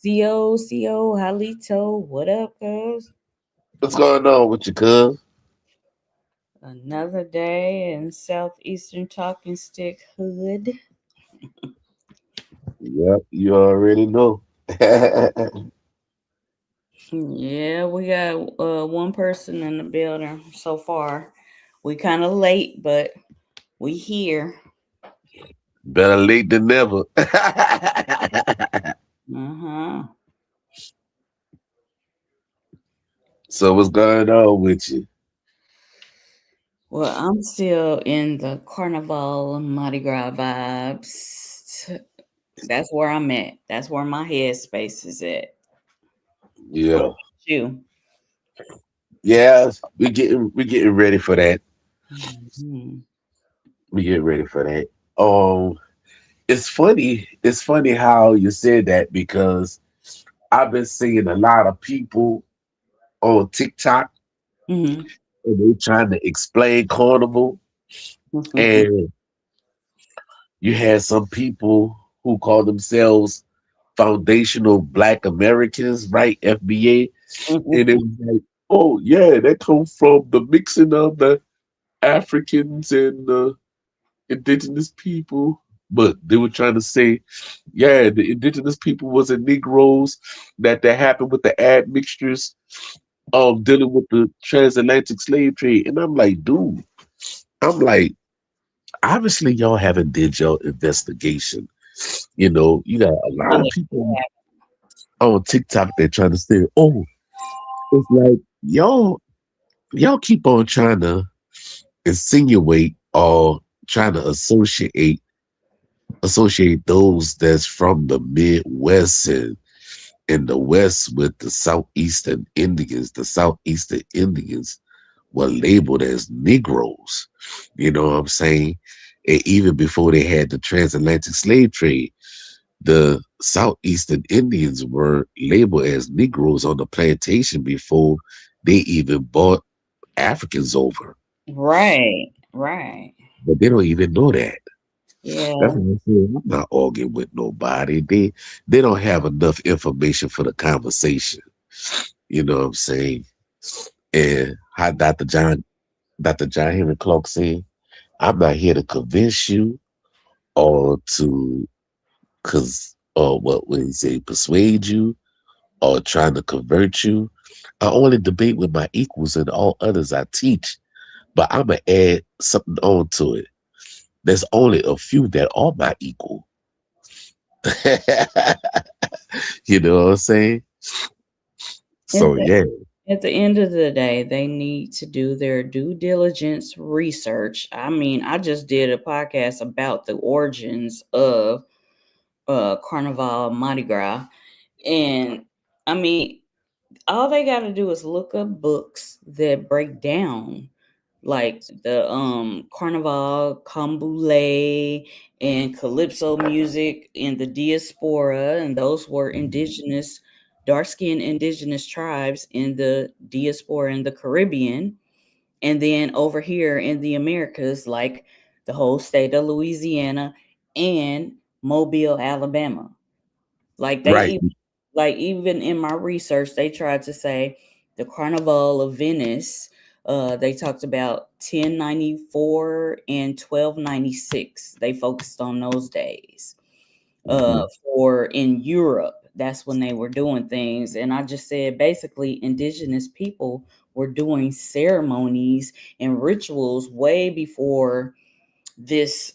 Siyo, Halito, what up, cuz? What's going on with you, cuz? Another day in Southeastern Talking Stick Hood. Yep, you already know. Yeah, we got one person in the building so far. We kind of late, but we here. Better late than never. Uh-huh. So what's going on with you? Well, I'm still in the Carnival Mardi Gras vibes. That's where I'm at. That's where my headspace is at. What Yeah. about you? Yeah, we getting ready for that. Mhm. We get ready for that. It's funny how you said that because I've been seeing a lot of people on TikTok Mhm. and they trying to explain carnival, and you had some people who call themselves foundational Black Americans, right? FBA, and it was like, oh yeah, that comes from the mixing of the Africans and the indigenous people. But they were trying to say, yeah, the indigenous people wasn't Negroes, that happened with the admixtures of dealing with the transatlantic slave trade. And I'm like, dude, I'm like, obviously y'all haven't did your investigation. You got a lot of people on TikTok that trying to say, oh, it's like y'all keep on trying to insinuate or trying to associate those that's from the Midwest and in the West with the Southeastern Indians. The Southeastern Indians were labeled as Negroes. You know what I'm saying? And even before they had the transatlantic slave trade, the Southeastern Indians were labeled as Negroes on the plantation before they even brought Africans over. Right, right. But they don't even know that. That's Yeah. what I'm saying. I'm not arguing with nobody. They don't have enough information for the conversation. You know what I'm saying? And how Dr. John Henry Clark said, I'm not here to convince you or to or what would he say, persuade you or trying to convert you. I only debate with my equals and all others I teach, but I'm gonna add something on to it. There's only a few that are my equal. You know what I'm saying? At So the, yeah, at the end of the day, they need to do their due diligence research. I mean, I just did a podcast about the origins of Carnival Mardi Gras. And I mean, all they got to do is look up books that break down like the Carnival, Cambouele, and Calypso music in the diaspora, and those were indigenous, dark-skinned indigenous tribes in the diaspora in the Caribbean, and then over here in the Americas, like the whole state of Louisiana and Mobile, Alabama. Like right, even in my research, they tried to say the Carnival of Venice. They talked about 1094 and 1296. They focused on those days. mhm, For in Europe, that's when they were doing things. And I just said basically, indigenous people were doing ceremonies and rituals way before this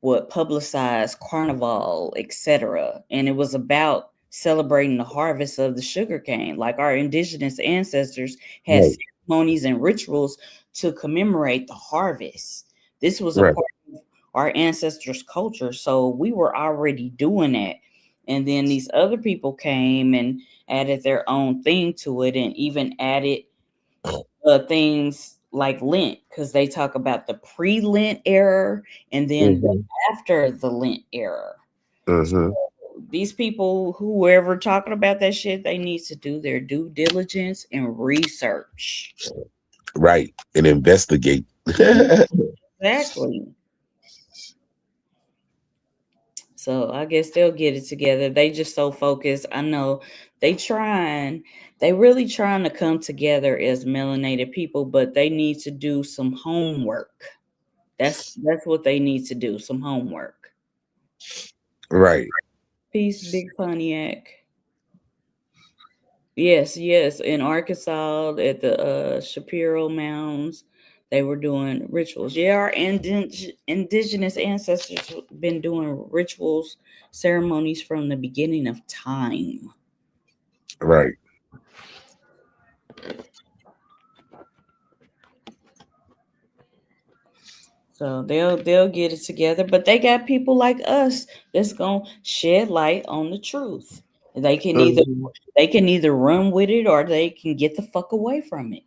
what publicized carnival, etc. And it was about celebrating the harvest of the sugarcane. Like our indigenous ancestors had right, ceremonies and rituals to commemorate the harvest. This was a right, part of our ancestors' culture, so we were already doing that. And then these other people came and added their own thing to it, and even added things like Lent, because they talk about the pre-Lent era and then the mhm, after the Lent era. So mhm, these people, whoever talking about that shit, they need to do their due diligence and research. right, and investigate. Exactly. So I guess they'll get it together. They just so focused. I know they trying, they really trying to come together as melanated people, but they need to do some homework. That's what they need to do, some homework. Right. Peace, Big Pontiac. Yes, yes. In Arkansas at the Shapiro Mounds, they were doing rituals. Yeah, our indigenous ancestors been doing rituals, ceremonies from the beginning of time. Right. So they'll get it together, but they got people like us that's gonna shed light on the truth. They can either Mhm. they can either run with it or they can get the fuck away from it.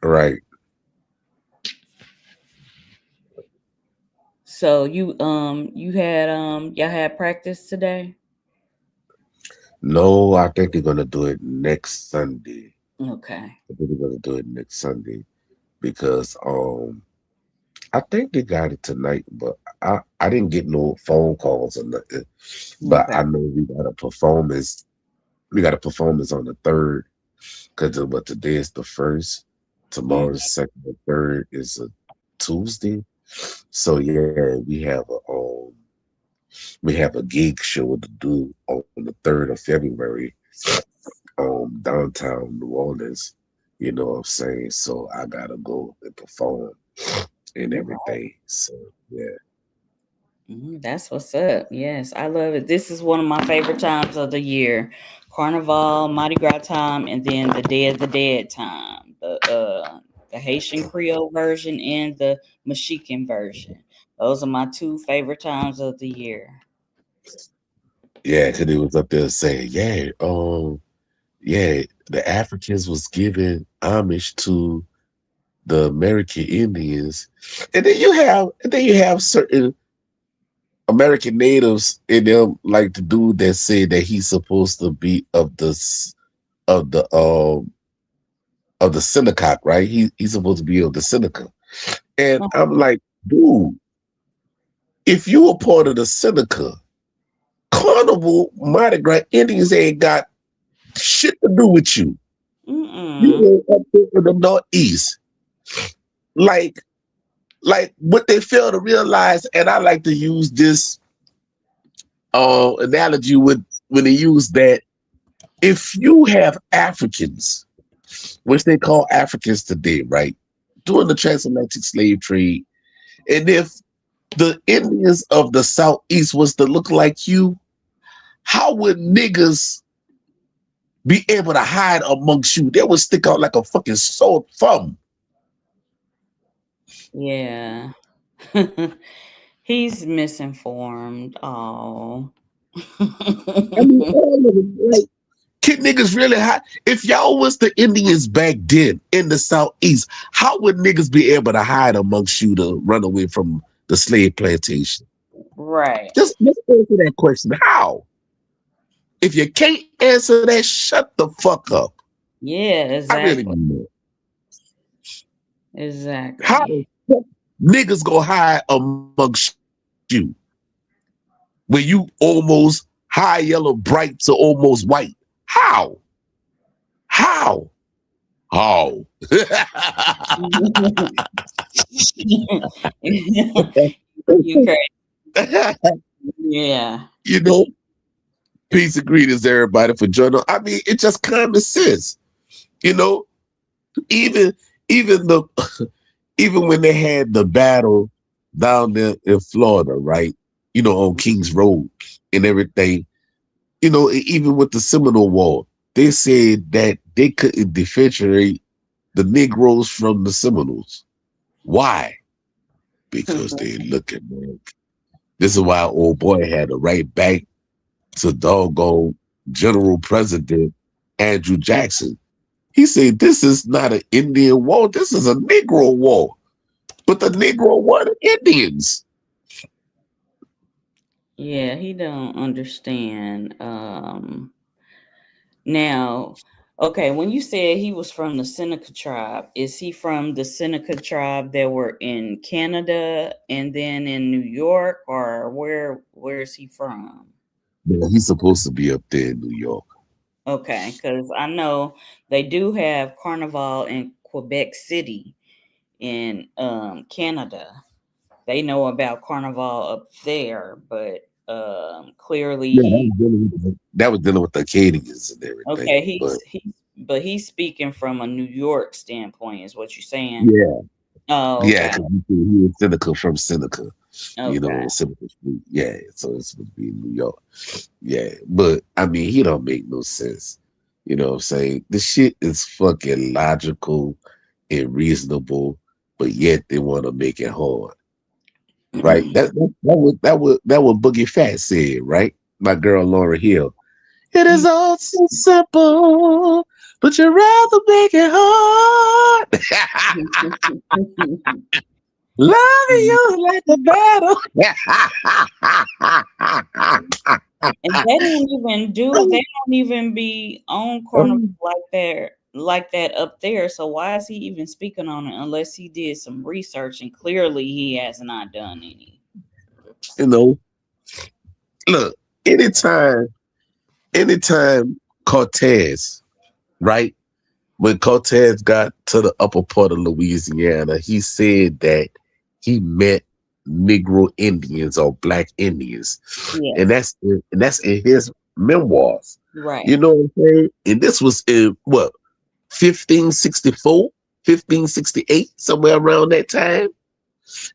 Right. So y'all had practice today? No, I think they're gonna do it next Sunday. Okay. I think they're gonna do it next Sunday because I think they got it tonight, but I didn't get no phone calls or nothing. But Okay. I know we got a performance. We got a performance on the third because but today is the first. Mm. Tomorrow's second and third is a Tuesday. So yeah, we have a gig show to do on the 3rd of February, downtown New Orleans. You know what I'm saying? So I gotta go and perform and Okay. everything. So yeah. That's what's up. Yes, I love it. This is one of my favorite times of the year. Carnival, Mardi Gras time, and then the Day of the Dead time. The Haitian Creole version and the Mexican version. Those are my two favorite times of the year. Yeah, because it was up there saying, yeah, the Africans was giving homage to the American Indians. And then you have certain American natives in them, like the dude that said that he's supposed to be of the synagogue, right? He's supposed to be of the synagogue. And I'm like, dude, if you were part of the synagogue, Carnival, Mardi Gras, Indians ain't got shit to do with you. You Mm-mm. were up there in the Northeast. Like, like what they fail to realize, and I like to use this analogy with when they use that if you have Africans, which they call Africans today, right, during the transatlantic slave trade, and if the Indians of the Southeast was to look like you, how would niggas be able to hide amongst you? They would stick out like a fucking sore thumb. Yeah. He's misinformed. Oh. I mean, all of them, like, can niggas really hide? If y'all was the Indians back then in the Southeast, how would niggas be able to hide amongst you to run away from the slave plantation? Right. Just answer that question. How? If you can't answer that, shut the fuck up. Yeah, I really exactly. mean that. How Exactly. the fuck niggas go hide amongst you when you almost high yellow bright to almost white? How? How? How? You crazy. Yeah. You know, peace and greetings, everybody, for joining. I mean, it's just common sense. You know, even even the even when they had the battle down there in Florida, right? You know, on Kings Road and everything. You know, even with the Seminole War, they said that they couldn't differentiate the Negroes from the Seminoles. Why? Because they look at man. This is why old boy had to write back to doggone General President Andrew Jackson. He said, this is not an Indian war. This is a Negro war. But the Negro were the Indians. Yeah, he don't understand. Now, Okay, when you said he was from the Seneca tribe, is he from the Seneca tribe that were in Canada and then in New York, or where is he from? Yeah, he's supposed to be up there in New York. Okay, because I know they do have Carnival in Quebec City in Canada. They know about Carnival up there, but clearly Yeah, he that was dealing with the Acadians and everything. okay, But he's speaking from a New York standpoint, is what you're saying. yeah, Oh, yeah, okay. because he was Seneca from Seneca, Okay. Seneca Street. Yeah, so it's supposed to be in New York. Yeah, but I mean, he don't make no sense. You know what I'm saying? This shit is fucking logical and reasonable, but yet they want to make it hard, right? That what Boogie Fat said, right? My girl Laura Hill. It is all so simple, but you rather make it hard. Loving you is like a battle. And they don't even be on Carnival like that up there. So why is he even speaking on it unless he did some research and clearly he has not done any. you know, look, anytime, anytime Cortez, right? When Cortez got to the upper part of Louisiana, he said that he met Negro Indians or Black Indians, and Yes. that's in his memoirs. You Right. know what I'm saying? And this was in what 1564, 1568, somewhere around that time.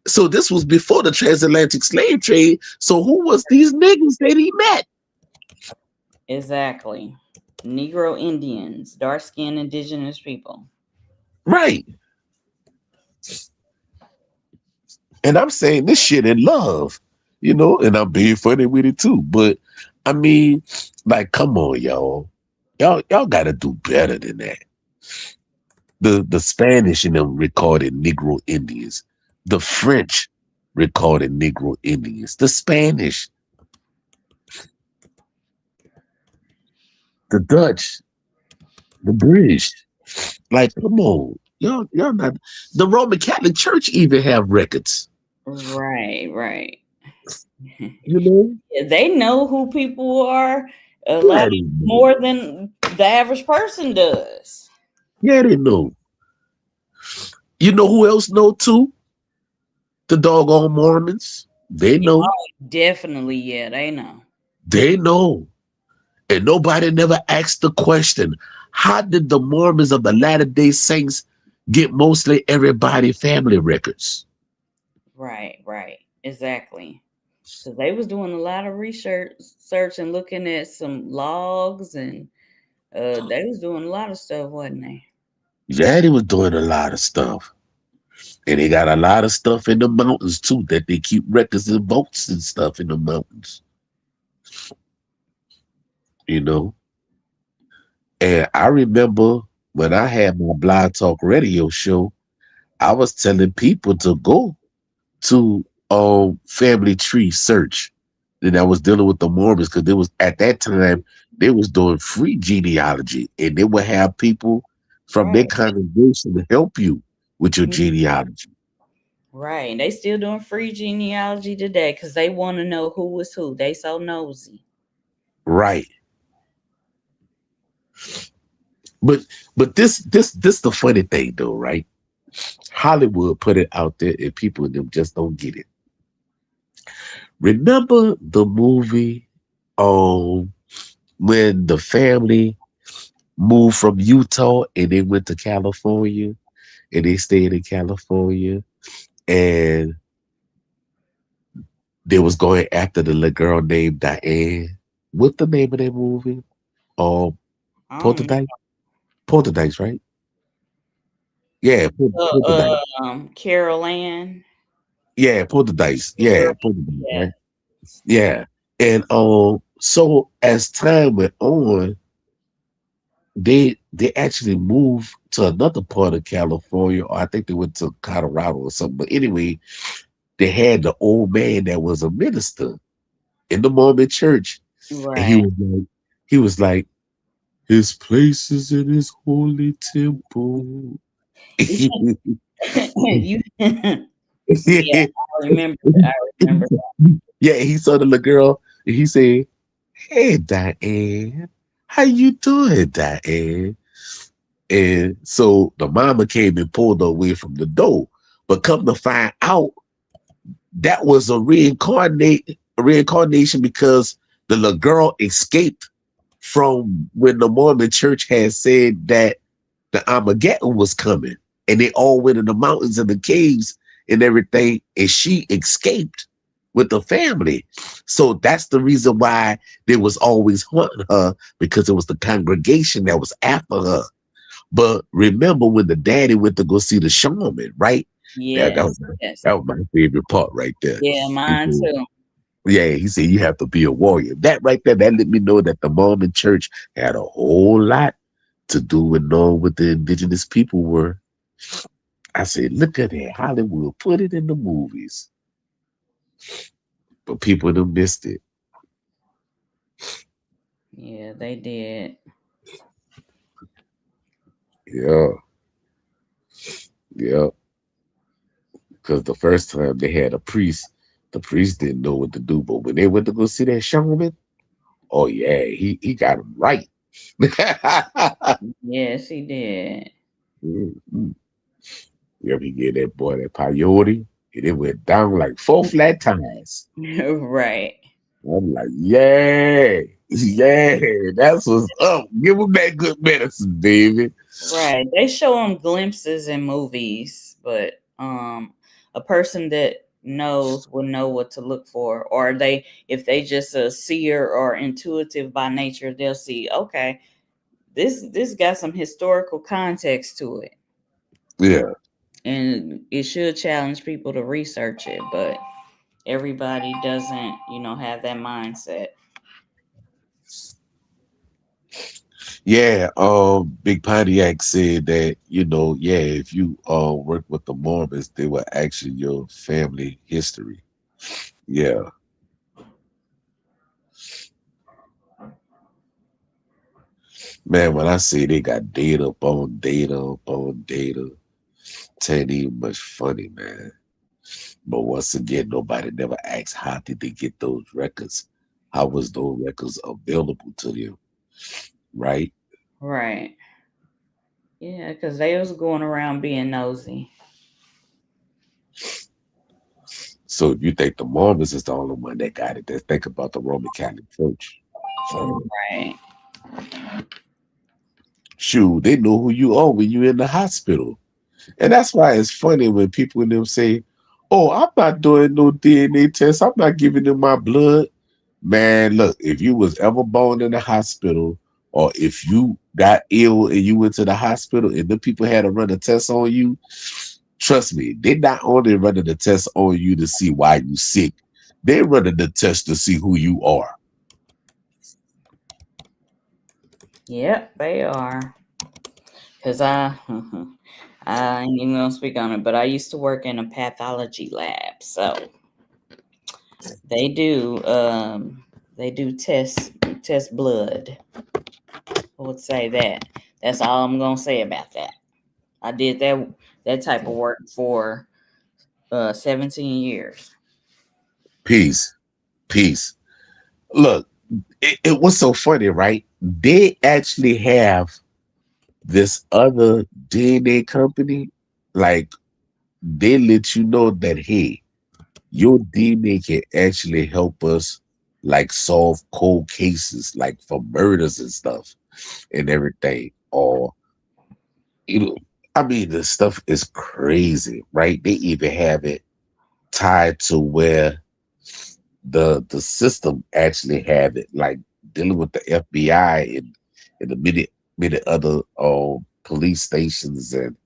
So this was before the transatlantic slave trade. So who was these niggas that he met? Exactly. Negro Indians, dark skinned indigenous people. Right. And I'm saying this shit in love, and I'm being funny with it too. But I mean, like, come on, y'all. Y'all gotta do better than that. The Spanish in them recorded Negro Indians. The French recorded Negro Indians. The Spanish, the Dutch, the British. Like, come on. Y'all not the Roman Catholic Church even have records. Right, right. You know? They know who people are a Yeah, lot they know. more than the average person does. Yeah, they know. You know who else know too? The doggone Mormons. They know. Definitely, yeah, they know. They know. And nobody never asked the question, how did the Mormons of the Latter-day Saints get mostly everybody family records? Right, right. Exactly. Because they was doing a lot of search and looking at some logs and they was doing a lot of stuff, wasn't they? Yeah, they was doing a lot of stuff. And they got a lot of stuff in the mountains too, that they keep records and votes and stuff in the mountains, you know. And I remember when I had my Blog Talk radio show, I was telling people to go to Family Tree Search. And I was dealing with the Mormons because there was at that time they was doing free genealogy and they would have people from their Right. congregation to help you with your Mhm. genealogy. Right. And they still doing free genealogy today because they want to know who was who. They so nosy. Right. But this the funny thing though, right? Hollywood put it out there and people in them just don't get it. Remember the movie when the family moved from Utah and they went to California and they stayed in California and they was going after the little girl named Diane. What's the name of that movie? Um, I don't know. Poltergeist. Poltergeist, right? Yeah, Poltergeist. Carol Ann. Yeah, Poltergeist. Yeah, Poltergeist, Yeah. right? Yeah. And so as time went on, they actually moved to another part of California, or I think they went to Colorado or something. But anyway, they had the old man that was a minister in the Mormon church, and he Right. was like, he was like, His place is in his holy temple. You yeah, I remember. I remember. Yeah, he saw the little girl and he said, "Hey, Diane, how you doing, Diane?" And so the mama came and pulled her away from the door. But come to find out, that was a reincarnation because the little girl escaped from when the Mormon church had said that the Armageddon was coming, and they all went in the mountains and the caves and everything, and she escaped with the family. So that's the reason why they was always hunting her, because it was the congregation that was after her. But remember when the daddy went to go see the shaman, right? That was Yes, yes, that was my favorite part right there. yeah, He mine said, too. yeah, he said you have to be a warrior. That right there, that let me know that the Mormon church had a whole lot to do with knowing what the indigenous people were. I said, look at that. Hollywood put it in the movies, but people have missed it. Yeah, they did. Yeah, yeah. Because the first time they had a priest, the priest didn't know what to do. But when they went to go see that shaman, oh yeah, he got him right. Yes, he did. Mhm. Yeah, he gave that boy that peyote, and it went down like 4 flat tires. Right. I'm like, yeah, yeah, that's what's up. Give him that good medicine, David. Right. They show them glimpses in movies, but a person that knows will know what to look for. Or they if they just a seer or intuitive by nature, they'll see, okay, this got some historical context to it. Yeah, And it should challenge people to research it, but everybody doesn't, have that mindset. yeah. Big Pontiac said that yeah, if you work with the Mormons, they were actually your family history. Yeah, man. When I say they got data upon data upon data, it ain't even much funny, man. But once again, nobody never asked how did they get those records? How was those records available to them? Right? Right. Yeah, because they was going around being nosy. So if you think the Mormons is the only one that got it, then think about the Roman Catholic Church. Right. Shoot, they know who you are when you're in the hospital. And that's why it's funny when people in them say, "Oh, I'm not doing no DNA test. I'm not giving them my blood." Man, look, if you was ever born in the hospital, or if you got ill and you went to the hospital and the people had to run a test on you, trust me, they not only running the test on you to see why you sick, they running the test to see who you are. Yep, they are. Because I ain't even gonna speak on it, but I used to work in a pathology lab, so they do um they do test blood. I would say that. That's all I'm gonna say about that. I did that type of work for 17 years. Peace, peace. Look, it was so funny, right? They actually have this other DNA company, like they let you know that hey, your DNA can actually help us like solve cold cases, like for murders and stuff and everything. Or you know, I mean, the stuff is crazy, right? They even have it tied to where the system actually have it, like dealing with the FBI and the many other police stations and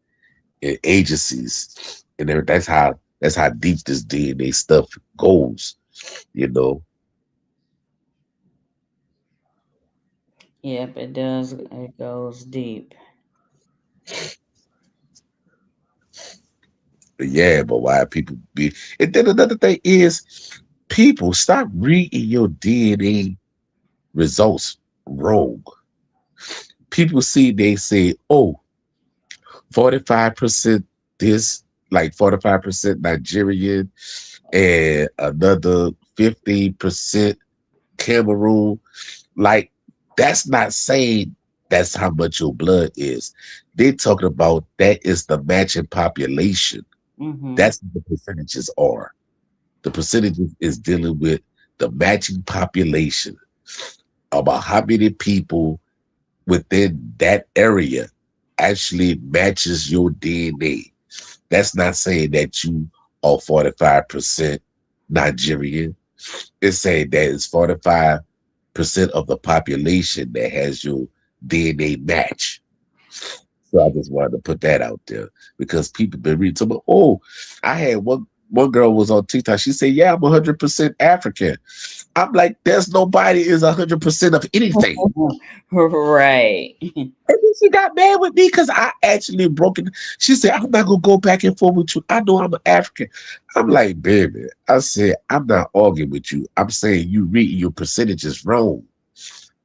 agencies, and that's how deep this DNA stuff goes, you know. Yep, it does. It goes deep. But yeah, but why people be? And then another thing is, people stop reading your DNA results wrong. People see, they say, oh, 45% this, like 45% Nigerian and another 15% Cameroon. Like, that's not saying that's how much your blood is. They talking about that is the matching population. Mm-hmm. That's what the percentages are. The percentages is dealing with the matching population about how many people within that area actually matches your DNA. That's not saying that you are 45% Nigerian. It's saying that it's 45% of the population that has your DNA match. So I just wanted to put that out there because people been reading to me. Oh, I had one girl was on TikTok. She said, "Yeah, I'm 100% African." I'm like, "There's nobody is 100% of anything." Right. And then she got mad with me because I actually broke it. She said, "I'm not gonna go back and forth with you. I know I'm an African." I'm like, "Baby," I said, "I'm not arguing with you. I'm saying you reading your percentages wrong.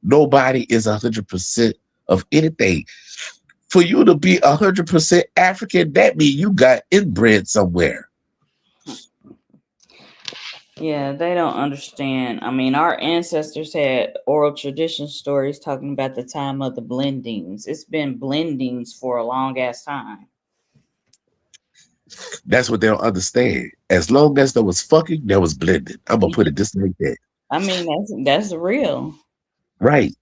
Nobody is 100% of anything. For you to be 100% African, that means you got inbred somewhere." Yeah, they don't understand. I mean, our ancestors had oral tradition stories talking about the time of the blendings. It's been blendings for a long ass time. That's what they don't understand. As long as there was fucking, there was blending. I'm gonna put Yeah, it just like that. I mean that's real. Right.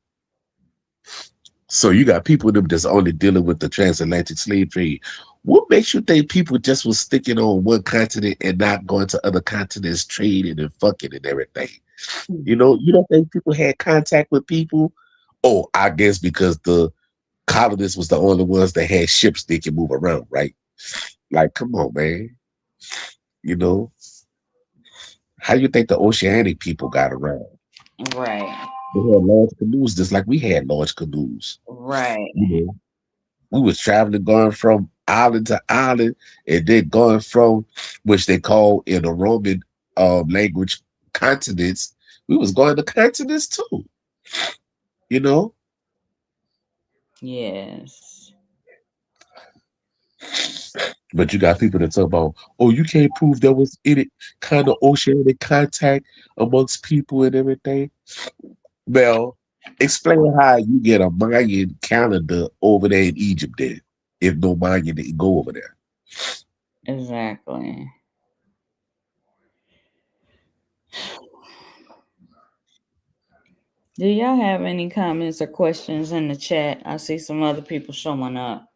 So you got people them that's only dealing with the transatlantic slave trade. What makes you think people just was sticking on one continent and not going to other continents, trading and fucking and everything? You don't think people had contact with people? Oh, I guess because the colonists was the only ones that had ships they can move around, right? Like, come on, man. You know, how you think the oceanic people got around? Right. They had large canoes just like we had large canoes. Right. You know, we was traveling, going from island to island, and then going from which they call in the Roman language continents. We was going to continents too. You know, Yes. but you got people that talk about, oh, you can't prove there was any kind of oceanic contact amongst people and everything. Well, explain how you get a Mayan calendar over there in Egypt then, if no Mayan didn't go over there. Exactly. Do y'all have any comments or questions in the chat? I see some other people showing up.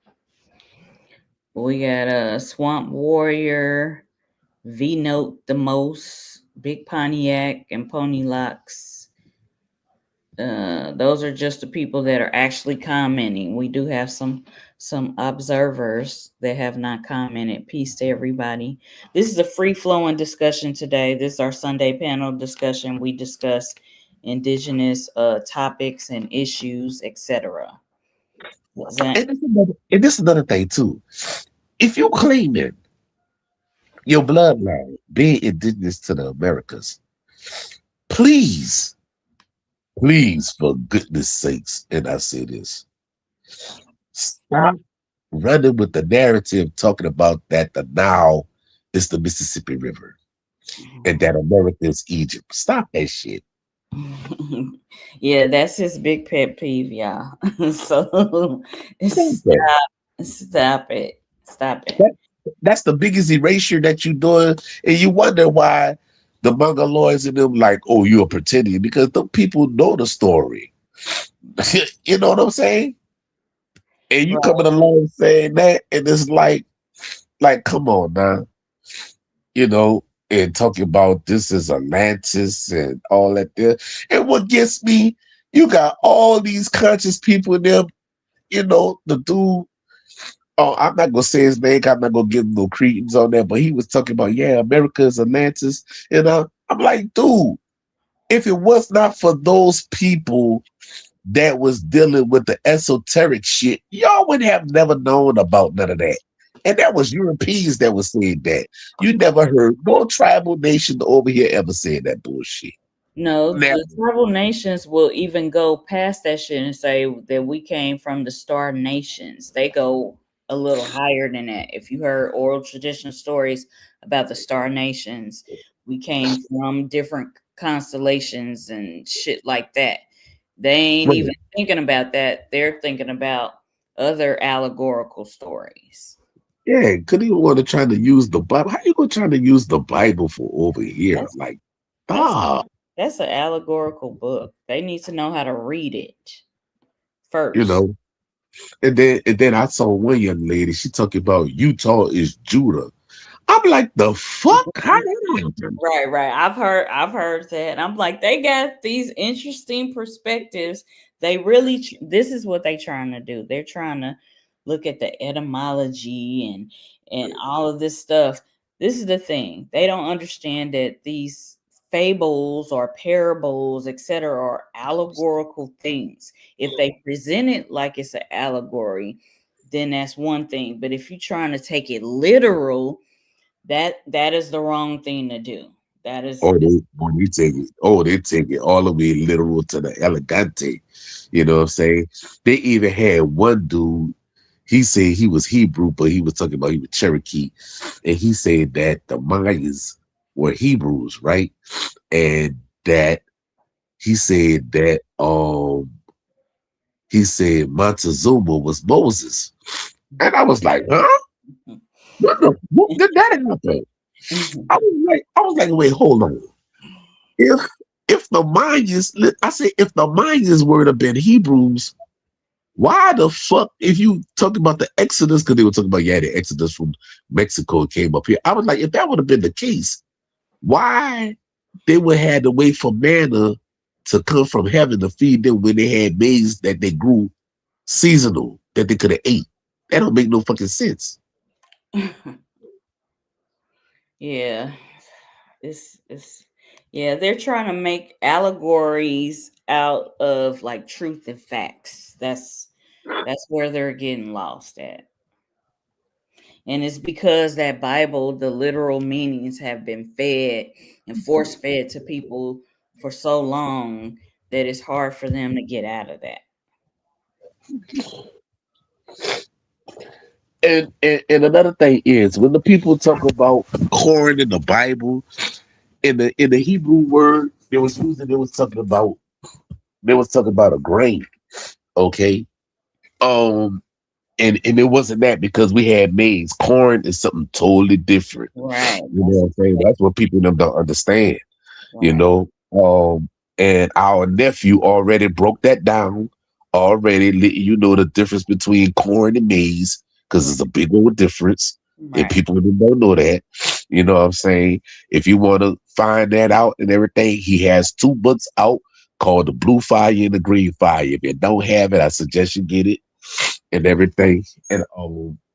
We got a Swamp Warrior, V Note the Most, Big Pontiac, and Pony Locks. Those are just the people that are actually commenting. We do have some observers that have not commented. Peace to everybody. This is a free flowing discussion today. This is our Sunday panel discussion. We discuss indigenous topics and issues, etc. And this is another thing too. If you claiming your bloodline being indigenous to the Americas, please, please, for goodness sakes, and I say this, stop running with the narrative talking about that the Nile is the Mississippi River and that America is Egypt. Stop that shit. Yeah, that's his big pet peeve, y'all. So Stop that. stop it. Stop it. That- That's the biggest erasure that you're doing, and you wonder why the Mongoloids and them like, oh, you're pretending because the people know the story. You know what I'm saying? And you Right. coming along saying that, and it's like, come on now, you know, and talking about this is Atlantis and all that there. And what gets me, you got all these conscious people in them, the dude. Oh, I'm not gonna say his name. I'm not gonna give him no credence on that. But he was talking about, yeah, America is Atlantis. I'm like, dude, if it was not for those people that was dealing with the esoteric shit, y'all would have never known about none of that. And that was Europeans that was saying that. You never heard no tribal nation over here ever say that bullshit. No, Now, the tribal nations will even go past that shit and say that we came from the star nations. They go a little higher than that. If you heard oral tradition stories about the star nations, we came from different constellations and shit like that. They ain't even right. thinking about that. They're thinking about other allegorical stories. Yeah, couldn't even want to try to use the Bible. How you gonna try to use the Bible for over here? That's Like, that's stop. that's an allegorical book. They need to know how to read it You first. know. And then I saw one young lady. She talking about Utah is Judah. I'm like, the fuck? How that happen? Right, right. I've heard that. I'm like, they got these interesting perspectives. They really this is what they trying to do. They're trying to look at the etymology and all of this stuff. This is the thing. They don't understand that these fables or parables, etc., are allegorical things. If they present it like it's an allegory, then that's one thing. But if you're trying to take it literal, that is the wrong thing to do. That is Or they take it all the way literal to the elegante. You know what I'm saying? They even had one dude, he said he was Hebrew, but he was talking about he was Cherokee. And he said that the Mayans were Hebrews, right? And that he said that he said Montezuma was Moses. And I was like, huh? What did that happen? I was like, wait, hold on. If if the Mayans, I say if the Mayans were to have been Hebrews, why the fuck, if you talk about the Exodus, because they were talking about, yeah, the Exodus from Mexico came up here. I was like, if that would have been the case, why they would have had to wait for manna to come from heaven to feed them when they had maize that they grew seasonal that they could have ate? That don't make no fucking sense. Yeah, it's yeah, they're trying to make allegories out of like truth and facts. That's where they're getting lost at. And it's because that Bible, the literal meanings have been fed and force fed to people for so long that it's hard for them to get out of that. And another thing is when the people talk about corn in the Bible, in the Hebrew word, they was talking about a grain, okay? Um, and it wasn't that because we had maize. Corn is something totally different. Right. You know what I'm saying? That's what people them don't understand. You Right. know, and our nephew already broke that down. Already, you know the difference between corn and maize because Right. it's a big old difference, and Right. people that don't know that. You know what I'm saying? If you want to find that out and everything, he has two books out called The Blue Fire and The Green Fire. If you don't have it, I suggest you get it and everything, and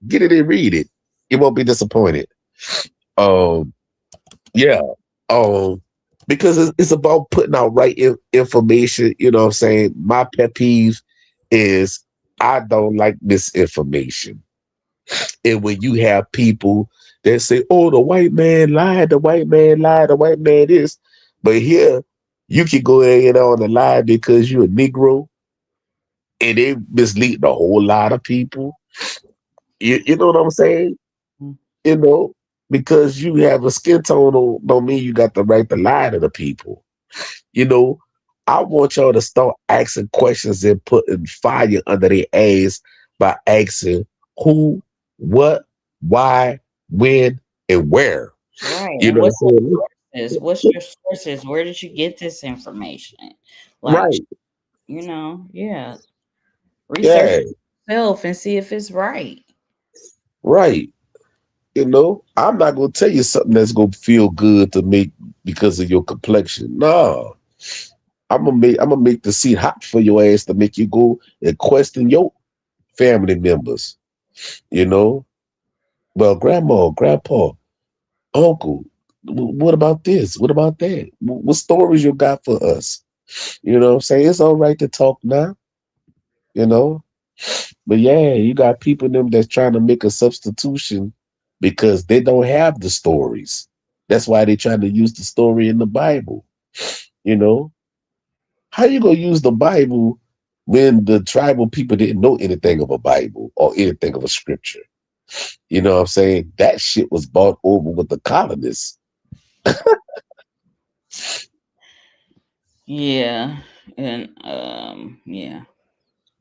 get it and read it. You won't be disappointed. Um, yeah. Um, because it's about putting out right information. You know what I'm saying? My pet peeve is I don't like misinformation. And when you have people that say, oh, the white man lied, the white man lied, the white man is, but here you can go ahead on the lie because you're a Negro and they mislead a whole lot of people. You know what I'm saying? You know, because you have a skin tone don't mean you got the right to lie to the people. You know, I want y'all to start asking questions and putting fire under their ass by asking who, what, why, when, and where. Right. You And know what's what your I'm sources? What's saying? your sources? Where did you get this information? Like, Right, yeah. Research yeah, yourself and see if it's right. right. You know, I'm not gonna tell you something that's gonna feel good to make because of your complexion. No, I'm gonna make the seat hot for your ass to make you go and question your family members. You know, well, grandma, grandpa, uncle, what about this? What about that? What stories you got for us? You know what I'm saying? It's all right to talk now, you know? But yeah, you got people in them that's trying to make a substitution because they don't have the stories. That's why they trying to use the story in the Bible. You know, how you gonna use the Bible when the tribal people didn't know anything of a Bible or anything of a scripture? You know what I'm saying? That shit was bought over with the colonists. Yeah, and yeah,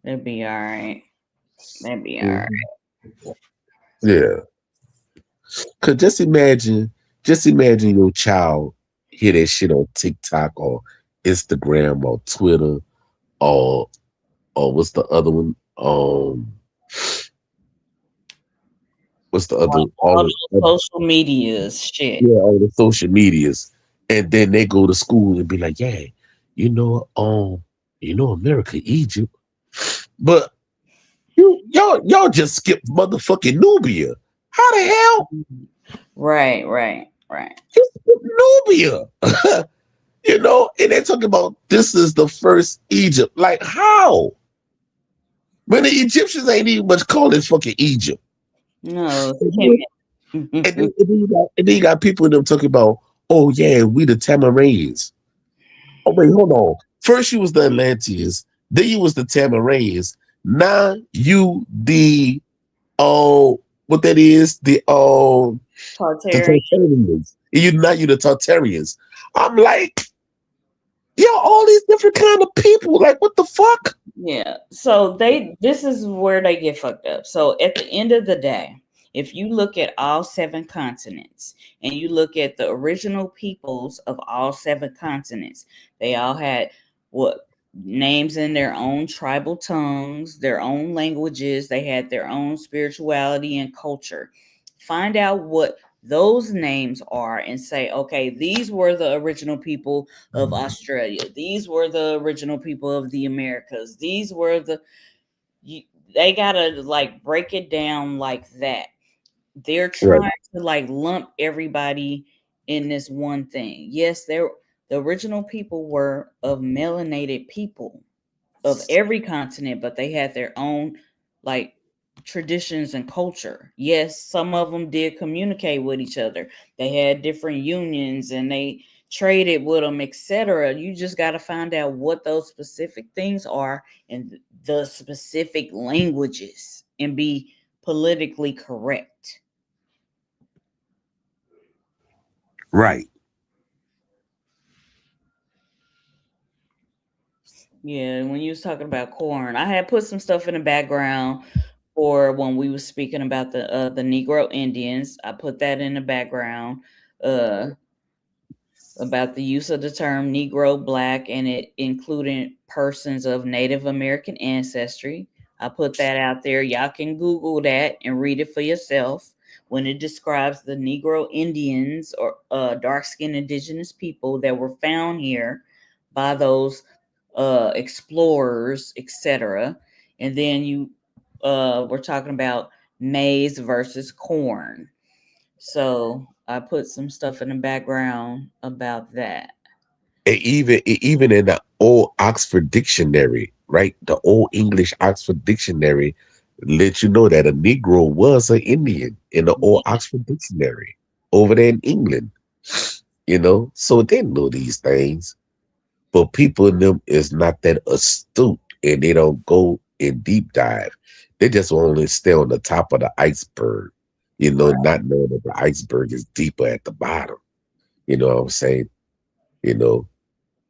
that'd be all right. That'd be all right. Mhm. Yeah. Cause just imagine your child hear that shit on TikTok or Instagram or Twitter or what's the other one? What's the other All those social medias, shit. all the social medias. And then they go to school and be like, yeah, America, Egypt. But y'all just skipped motherfucking Nubia. How the hell Right, right, right. you skip Nubia? And they're talking about this is the first Egypt. Like how? When the Egyptians ain't even much call it fucking Egypt. No, it's And then, Kemet. and then you got people in them talking about, oh yeah, we the Tamarans. Oh wait, hold on. First you was the Atlanteans, then you was the Tamarans. Now you the what that is, the Tartarian. Tartarians. You the Tartarians. I'm like, all these different kind of people. Like, what the fuck? Yeah. So this is where they get fucked up. So at the end of the day, if you look at all seven continents and you look at the original peoples of all seven continents, they all had what names in their own tribal tongues, their own languages, they had their own spirituality and culture. Find out what those names are and say, okay, these were the original people of Australia. These were the original people of the Americas. These were you, they gotta like break it down like that. They're Right, trying to like lump everybody in this one thing. Yes, the original people were of melanated people of every continent, but they had their own like traditions and culture. Yes, some of them did communicate with each other. They had different unions and they traded with them, etc. You just got to find out what those specific things are and the specific languages and be politically correct. right. Yeah, when you was talking about corn, I had put some stuff in the background for when we was speaking about the Negro Indians. I put that in the background uh about the use of the term Negro Black and it including persons of Native American ancestry. I put that out there. Y'all can Google that and read it for yourself when it describes the Negro Indians or dark skinned indigenous people that were found here by those explorers, etc. And then we're talking about maize versus corn. So I put some stuff in the background about that. Even in the old Oxford Dictionary, right? The old English Oxford Dictionary let you know that a Negro was an Indian in the old Oxford Dictionary over there in England. So they know these things, but people in them is not that astute, and they don't go in deep dive. They just only stay on the top of the iceberg, Right. not knowing that the iceberg is deeper at the bottom. You know what I'm saying? You know,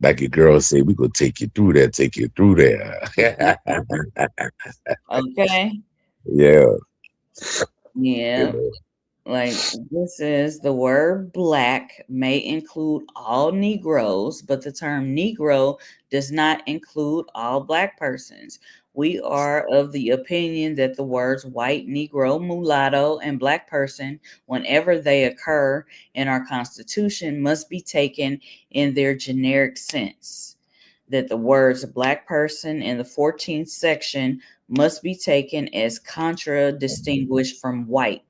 like your girl say, we gonna take you through there, take you through there. Okay. Yeah, you Yeah. know, Like this is the word black may include all Negroes, but the term Negro does not include all black persons. We are of the opinion that the words white, Negro, mulatto, and black person, whenever they occur in our Constitution, must be taken in their generic sense. That the words black person in the 14th section must be taken as contra distinguished from white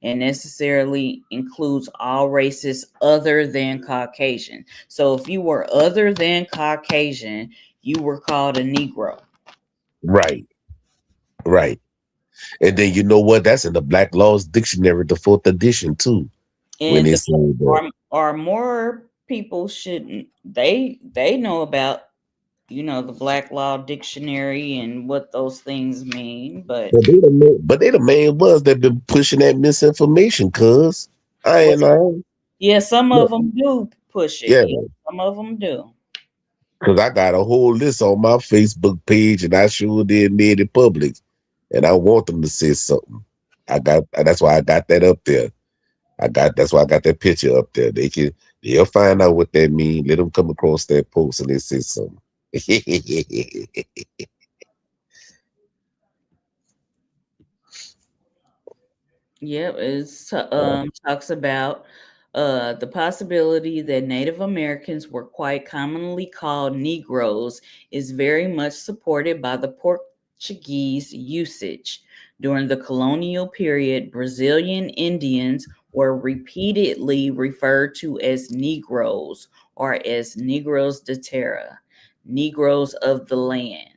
and necessarily includes all races other than Caucasian. So if you were other than Caucasian, you were called a Negro. right, right. And then you know what? That's in the Black Laws Dictionary, the fourth edition too. When And they the, say that, are more people shouldn't they know about, the Black Law Dictionary and what those things mean, but But they the main ones that been pushing that misinformation. Cause I well, ain't lying. yeah, some of Look, them do push it. yeah, Yeah, some of them do. cause I got a whole list on my Facebook page, and I sure did made it public, and I want them to say something. That's why I got that up there. That's why I got that picture up there. They'll find out what that mean. Let them come across that post and they say something. Yep, talks about the possibility that Native Americans were quite commonly called Negroes is very much supported by the Portuguese usage. During the colonial period, Brazilian Indians were repeatedly referred to as Negroes or as Negros de Terra, Negroes of the land.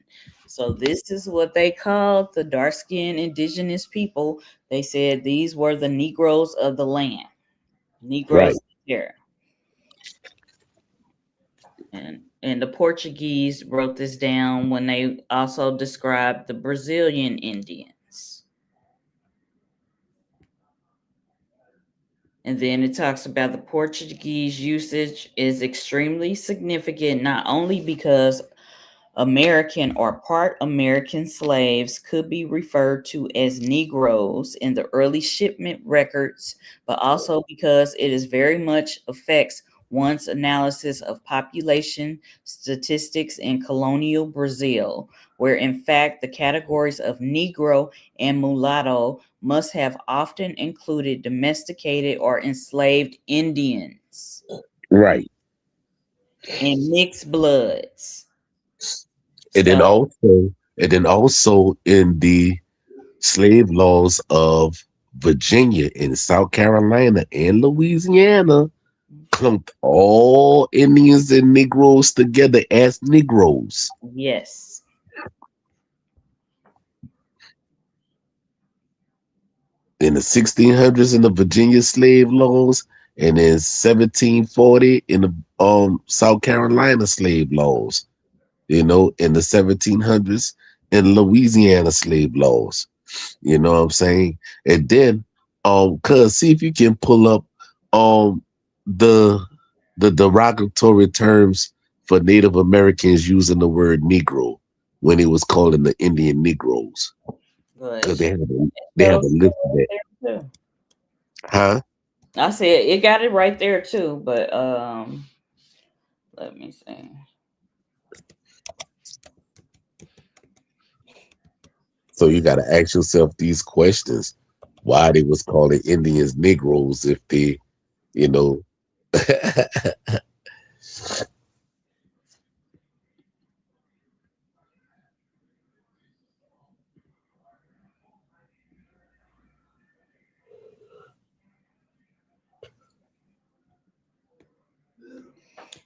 So this is what they called the dark-skinned indigenous people. They said these were the Negroes of the land, Right, Negros here. And the Portuguese wrote this down when they also described the Brazilian Indians. And then it talks about the Portuguese usage is extremely significant, not only because American or part American slaves could be referred to as Negroes in the early shipment records, but also because it is very much affects one's analysis of population statistics in colonial Brazil, where in fact the categories of Negro and mulatto must have often included domesticated or enslaved Indians right. and mixed bloods. And then So also, and then also in the slave laws of Virginia and South Carolina and Louisiana clumped all Indians and Negroes together as Negroes. yes. In the 1600s in the Virginia slave laws, and in 1740 in the South Carolina slave laws, in the 1700s in Louisiana slave laws. You know what I'm saying? And then cuz see if you can pull up um the the derogatory terms for Native Americans using the word Negro when he was calling the Indian Negroes. Because But they have a those list of that. there too. Huh? I said it got it right there too, but let me see. So you got to ask yourself these questions: why they was calling Indians Negroes if they, you know,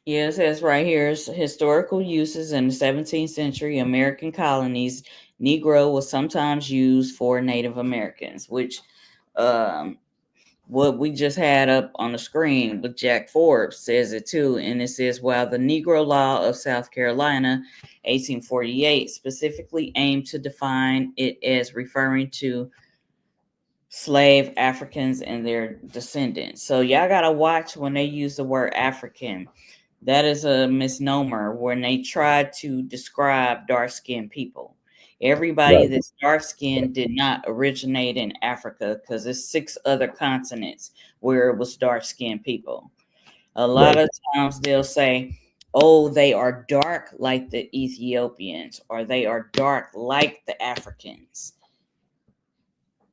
Yeah, it says right here historical uses in the 17th century American colonies. Negro was sometimes used for Native Americans, which um, what we just had up on the screen with Jack Forbes says it too. And it says, while the Negro Law of South Carolina, 1848, specifically aimed to define it as referring to slave Africans and their descendants. So y'all gotta watch when they use the word African. That is a misnomer when they try to describe dark skinned people. Everybody right, that's dark skinned did not originate in Africa because there's 6 other continents where it was dark skinned people. A lot right, of times they'll say, oh, they are dark like the Ethiopians or they are dark like the Africans.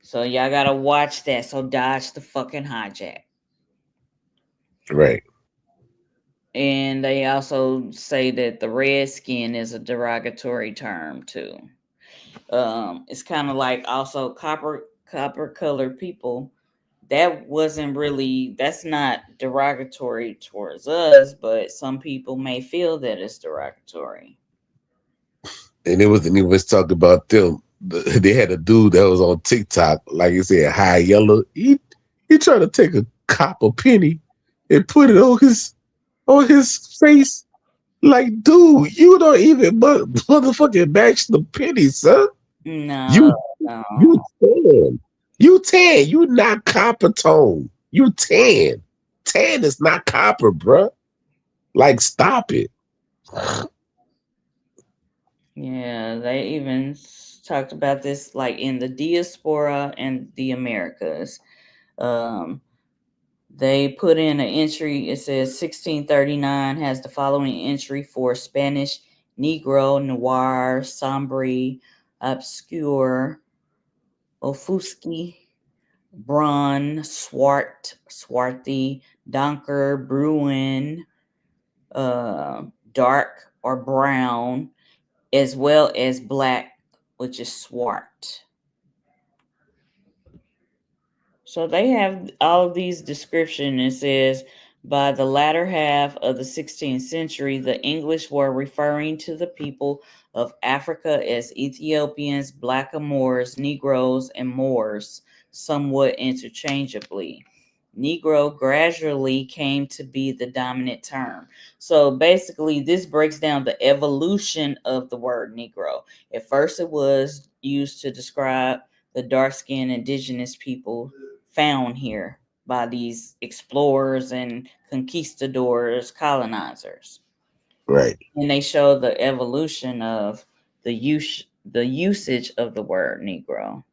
So y'all gotta watch that. So dodge the fucking hijack. right. And they also say that the red skin is a derogatory term too. It's kind of like also copper colored people. That wasn't really that's not derogatory towards us, but some people may feel that it's derogatory. And it was talking about them. They had a dude that was on TikTok, like you said, high yellow. He tried to take a copper penny and put it on his. on his face. Like, dude, you don't even motherfucking match the pennies, son. No, You you no. tan. You tan. You not copper tone. You tan. Tan is not copper, bruh. Like, stop it. Yeah, they even talked about this like in the diaspora and the Americas. Um, they put in an entry. It says 1639 has the following entry for Spanish Negro, Noir, Sombre, Obscure, Ofusky, Brun, Swart, Swarthy, Donker, Bruin, dark or brown, as well as black, which is swart. So they have all of these descriptions. It says by the latter half of the 16th century, the English were referring to the people of Africa as Ethiopians, blackamoors, Negroes, and Moors, somewhat interchangeably. Negro gradually came to be the dominant term. So basically, this breaks down the evolution of the word Negro. At first, it was used to describe the dark skinned indigenous people found here by these explorers and conquistadors, colonizers. Right, And they show the evolution of the usage of the word Negro.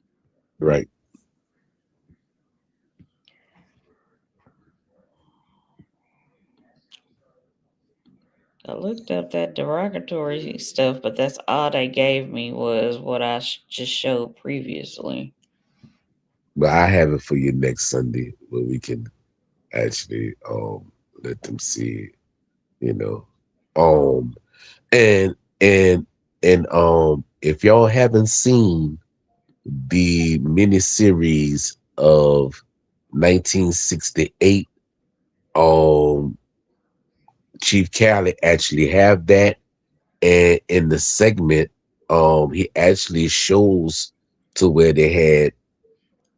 right. I looked up that derogatory stuff, but that's all they gave me was what I just showed previously. But I have it for you next Sunday where we can actually let them see it, you know. Um and and and if y'all haven't seen the miniseries of 1968, um Chief Khaled actually have that, and in the segment he actually shows to where they had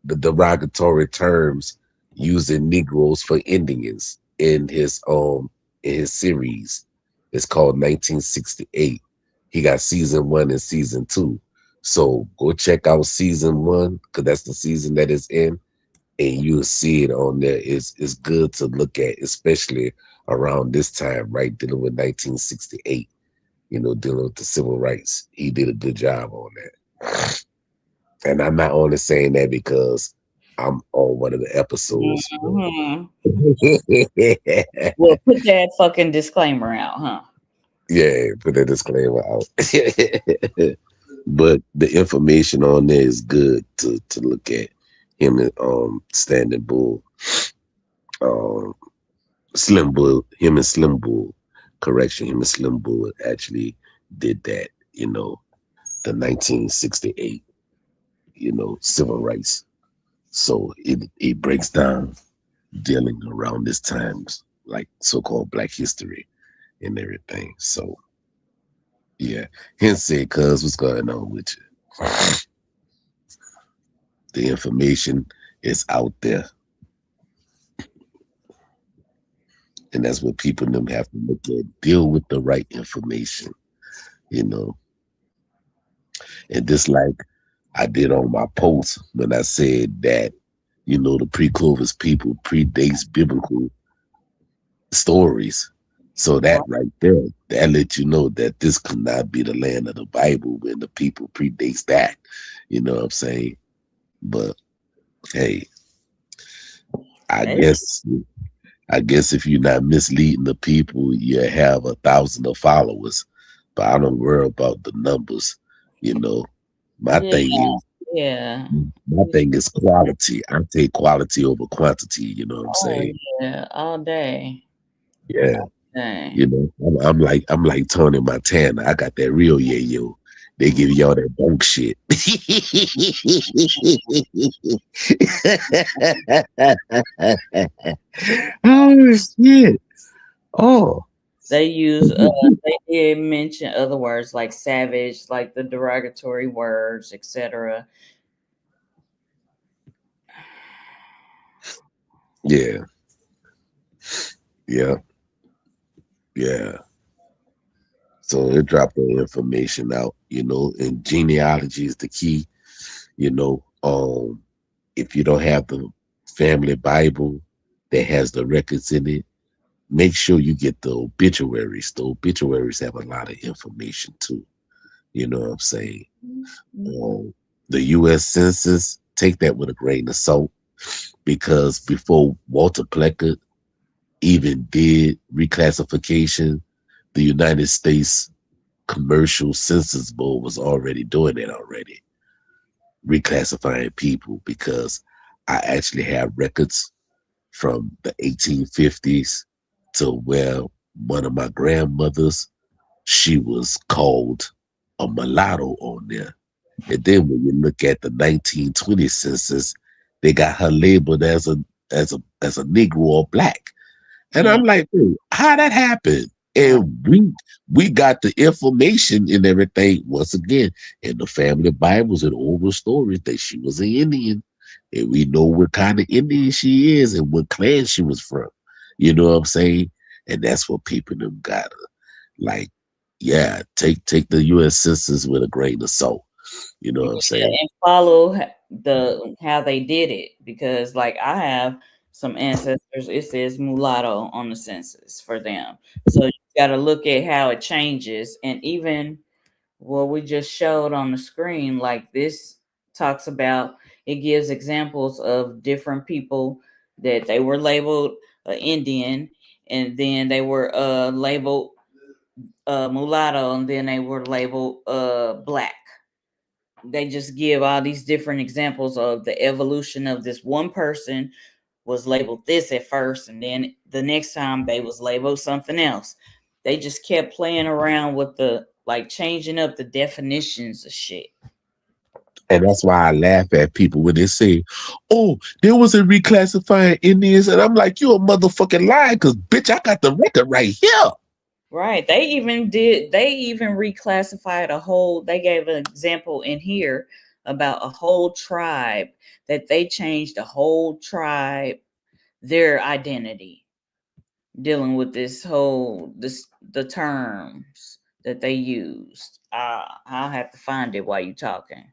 the derogatory terms using Negroes for Indians in his series. It's called 1968. He got season 1 and season 2. So go check out season 1 because that's the season that it's in, and you'll see it on there. It's good to look at, especially around this time, right? Dealing with 1968, dealing with the civil rights. He did a good job on that. And I'm not only saying that because I'm on one of the episodes, Mhm. yeah, Well, put that fucking disclaimer out, huh? put a disclaimer out. But the information on there is good to look at. Him and Standing Bull, um Slim Bull, him and Slim Bull, correction, him and Slim Bull actually did that, the 1968, civil rights. So it breaks down dealing around this times, like so-called Black history and everything. So yeah, hence it, cuz what's going on with you? The information is out there, and that's what people them have to look at. Deal with the right information, you know. And just like I did on my post when I said that, the pre-Clovis people predates biblical stories. So that right there, that let you know that this could not be the land of the Bible when the people predates that. You know what I'm saying? But hey, I Hey, guess I guess if you're not misleading the people, you have 1,000 of followers. But I don't worry about the numbers. You know, my yeah, thing is yeah. my thing is quality. I take quality over quantity. You know what I'm Oh, saying? yeah, all day. Yeah. Dang. I'm like Tony Montana. I got that real yayo. They give y'all that bunk shit. Oh shit. Oh They use they did mention other words like savage, like the derogatory words, etc. yeah. Yeah. Yeah. So it dropped the information out, and genealogy is the key, you know. If you don't have the family Bible that has the records in it, make sure you get the obituaries. The obituaries have a lot of information too. You know what I'm saying? Mhm. Um, the U.S. Census, take that with a grain of salt because before Walter Pleckett even did reclassification, the United States Commercial Census Board was already doing it already, reclassifying people because I actually have records from the 1850s to where one of my grandmothers, she was called a mulatto on there. And then when you look at the 1920 census, they got her labeled as a Negro or black. And Yeah. I'm like, "Ooh, how that happened?" Right. And we got the information and everything once again in the family Bibles and oral stories that she was an Indian. And we know what kind of Indian she is and what clan she was from. You know what I'm saying? And that's what people them gotta like, yeah, take the US census with a grain of salt. You know what I'm Yeah, saying? and follow the how they did it because like I have some ancestors, it says mulatto on the census for them. So you got to look at how it changes, and even what we just showed on the screen, like this talks about, it gives examples of different people that they were labeled Indian, and then they were labeled mulatto, and then they were labeled black. They just give all these different examples of the evolution of this one person was labeled this at first, and then the next time they was labeled something else. They just kept playing around with the like changing up the definitions of shit. And that's why I laugh at people when they say, "Oh, there was a reclassifying Indians," and I'm like, "You a motherfucking lie, because bitch, I got the record right here." Right. They even reclassified a whole, they gave an example in here about a whole tribe that they changed the whole tribe their identity, dealing with this the terms that they used. I'll have to find it while you talking.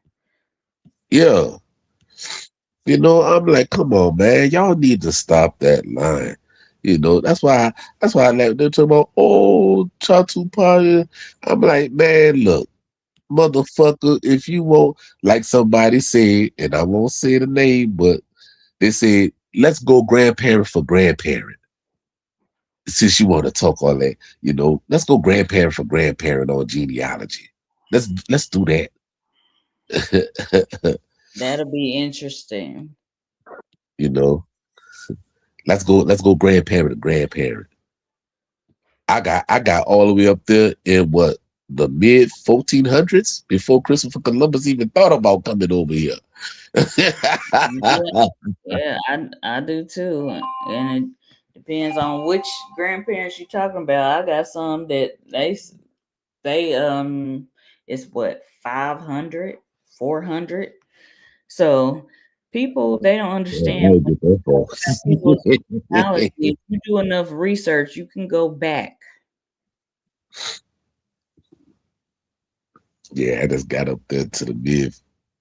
Yeah, I'm like, come on, man, y'all need to stop that line. That's why I like they're talking about, oh, Chatu Party. I'm like, man, look, motherfucker, if you want, like somebody said, and I won't say the name, but they said, let's go grandparent for grandparent. Since you want to talk all that, let's go grandparent for grandparent on genealogy. Let's do that. That'll be interesting. you know, let's go grandparent to grandparent. I got all the way up there in what, the mid 1400s before Christopher Columbus even thought about coming over here. Yeah, yeah, I do too, and it depends on which grandparents you're talking about. I got some that they it's what 500, 400. So people they don't Yeah, understand I ain't get that far. people's technology. If you do enough research, you can go back. Yeah, I just got up there to the mid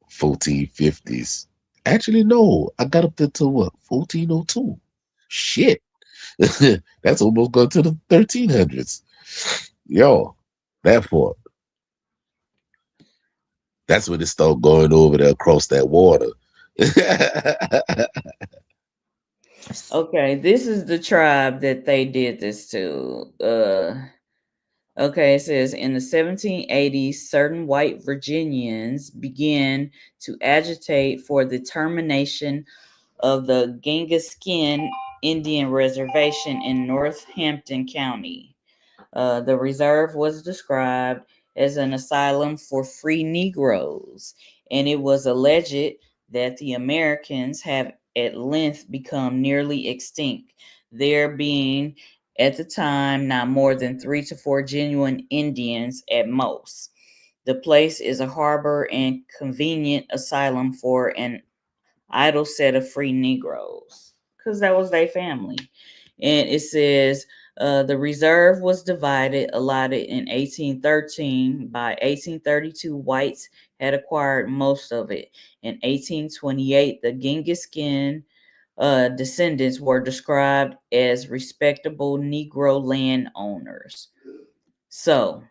1450s. Actually, no, I got up there to what, 1402. Shit. That's almost going to the 1300s. Yo, that part. That's when it started going over there across that water. Okay, this is the tribe that they did this to. Okay, it says in the 1780s, certain white Virginians began to agitate for the termination of the Genghis Indian Reservation in Northampton County. The reserve was described as an asylum for free Negroes, and it was alleged that the Americans have at length become nearly extinct, there being at the time not more than 3 to 4 genuine Indians at most. The place is a harbor and convenient asylum for an idle set of free Negroes, because that was their family. And it says the reserve was allotted in 1813. By 1832, whites had acquired most of it. In 1828, the Genghis descendants were described as respectable Negro landowners. So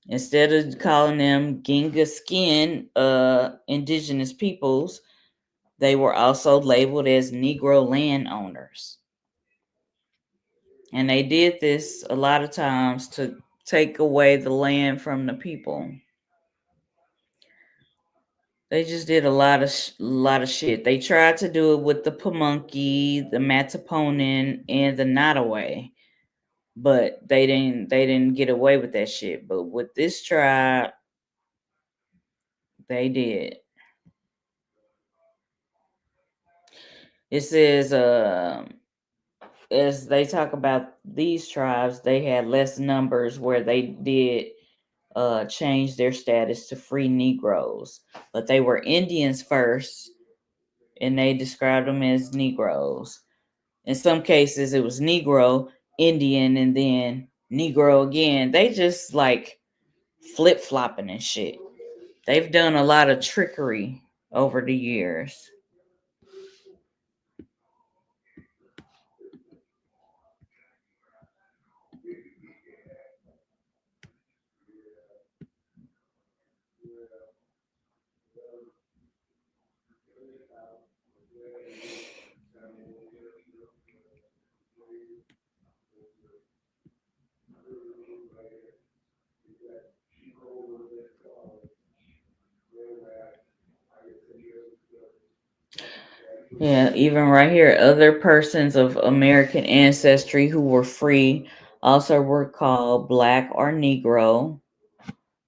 instead of calling them Genghis indigenous peoples, they were also labeled as Negro landowners. And they did this a lot of times to take away the land from the people. They just did a lot of shit. They tried to do it with the Pamunkey, the Mattaponin, and the Nottoway, but they didn't get away with that shit. But with this tribe, they did. It says as they talk about these tribes, they had less numbers where they did change their status to free Negroes, but they were Indians first, and they described them as Negroes. In some cases, it was Negro, Indian, and then Negro again. They just like flip flopping and shit. They've done a lot of trickery over the years. Yeah, even right here, other persons of American ancestry who were free also were called Black or Negro.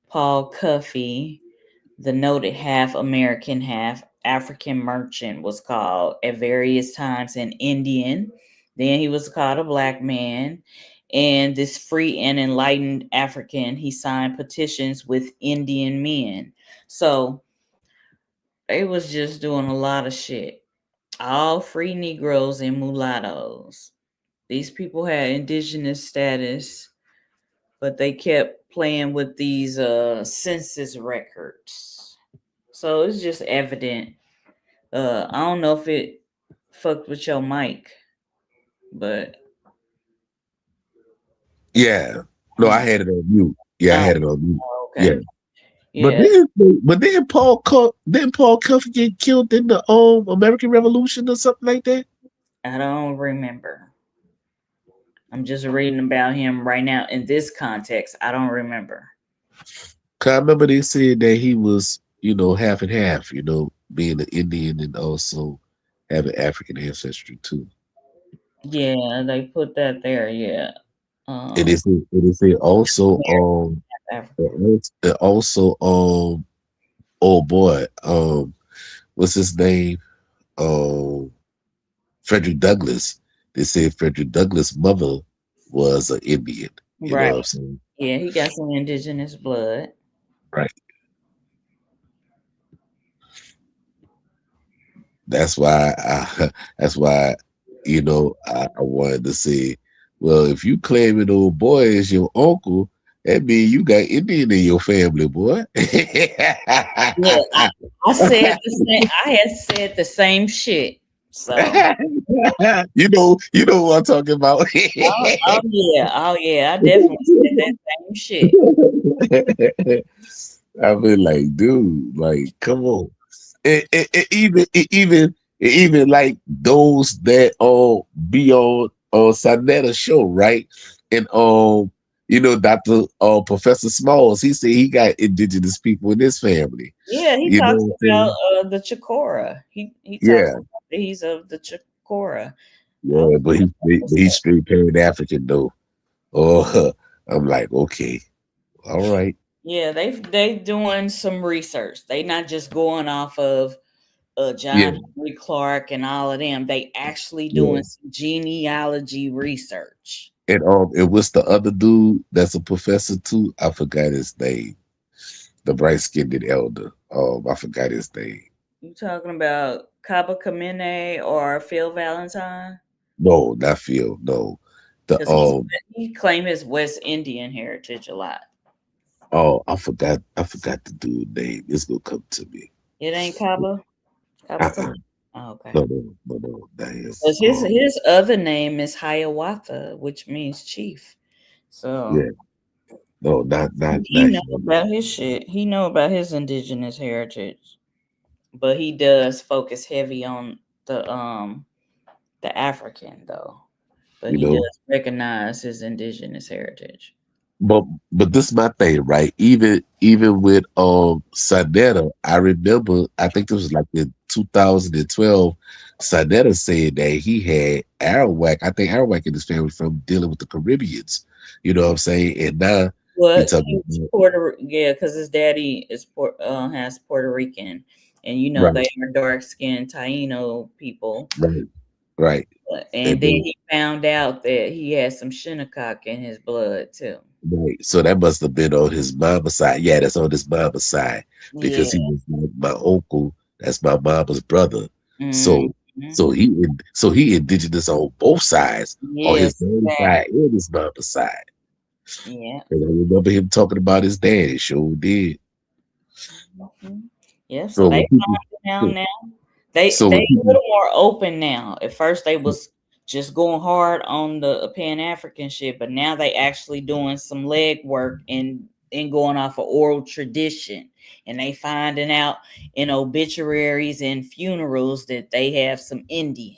Paul Cuffey, the noted half American, half African merchant, was called at various times an Indian. Then he was called a black man. And this free and enlightened African, he signed petitions with Indian men. So they was just doing a lot of shit. All free Negroes and mulattoes. These people had indigenous status, but they kept playing with these census records. So it's just evident. I don't know if it fucked with your mic, but Yeah. No, I oh, had it on mute. Yeah, I oh, had it on mute. Yeah. okay, But yeah. then, didn't Paul Cuffey get killed in the American Revolution or something like that? I don't remember. I'm just reading about him right now in this context. I don't remember. 'Cause I remember they said that he was, half and half, being an Indian and also having African ancestry too. Yeah, they put that there. Yeah. And Um, they say also African. and also oh boy, what's his name? Um Frederick Douglass. They said Frederick Douglass' mother was an Indian. You know Right. what I'm saying? Yeah, he got some indigenous blood. Right. That's why that's why I wanted to say, well, if you claim an old boy is your uncle, that means you got Indian in your family, boy. Yeah, I said the same. I had said the same shit. So, you know what I'm talking about. oh yeah, I definitely said that same shit. I've been like, dude, like, come on. Even like those that be on Sanetta show, right? And Dr. Professor Smalls, he said he got indigenous people in his family. Yeah, he You know talks what I'm about saying? the Chikora. He talks Yeah, about that he's of the Chikora. I yeah, was but he's straight Pan African though. Oh, I'm like, okay, all right. yeah, they doing some research. They not just going off of Yeah, John Henry Clark and all of them. They actually yeah. doing some genealogy research. And what's the other dude that's a professor too? I forgot his name. The bright skinned elder. I forgot his name. You talking about Kaba Kamene or Phil Valentine? No, not Phil. No, the because he claimed his West Indian heritage a lot. oh, I forgot the dude name. It's gonna come to me. It ain't Cabo. Cabo Uh-uh. Town. Oh, okay. No, that is Because his other name is Hiawatha, which means chief. So yeah, no, he not know him. about his shit. He know about his indigenous heritage, but he does focus heavy on the African though. But You he know. does recognize his indigenous heritage. But this is my thing, right? Even with Sanetta, I remember I think this was like in 2012. Sanetta said that he had Arawak. I think Arawak and his family from dealing with the Caribbeans. You know what I'm saying? And now he Well, talking he's about Yeah, because his daddy has Puerto Rican, and right, they are dark skinned Taino people. right, right. And And then then he found out that he had some Shinnecock in his blood too. right. So that must have been on his mama's side. Yeah, that's on his mama's side Yeah. because he was like my uncle. That's my mama's brother. Hmm. So so he indigenous on both sides, on his Yes, daddy's exactly. side and his mama's side. Yeah. And I remember him talking about his daddy. Sure did. Mhm. Yeah. So So they when people find out now. They so when a people little more open now. At first, they was just going hard on the Pan African shit, but now they actually doing some leg work and going off of oral tradition, and they finding out in obituaries and funerals that they have some Indian.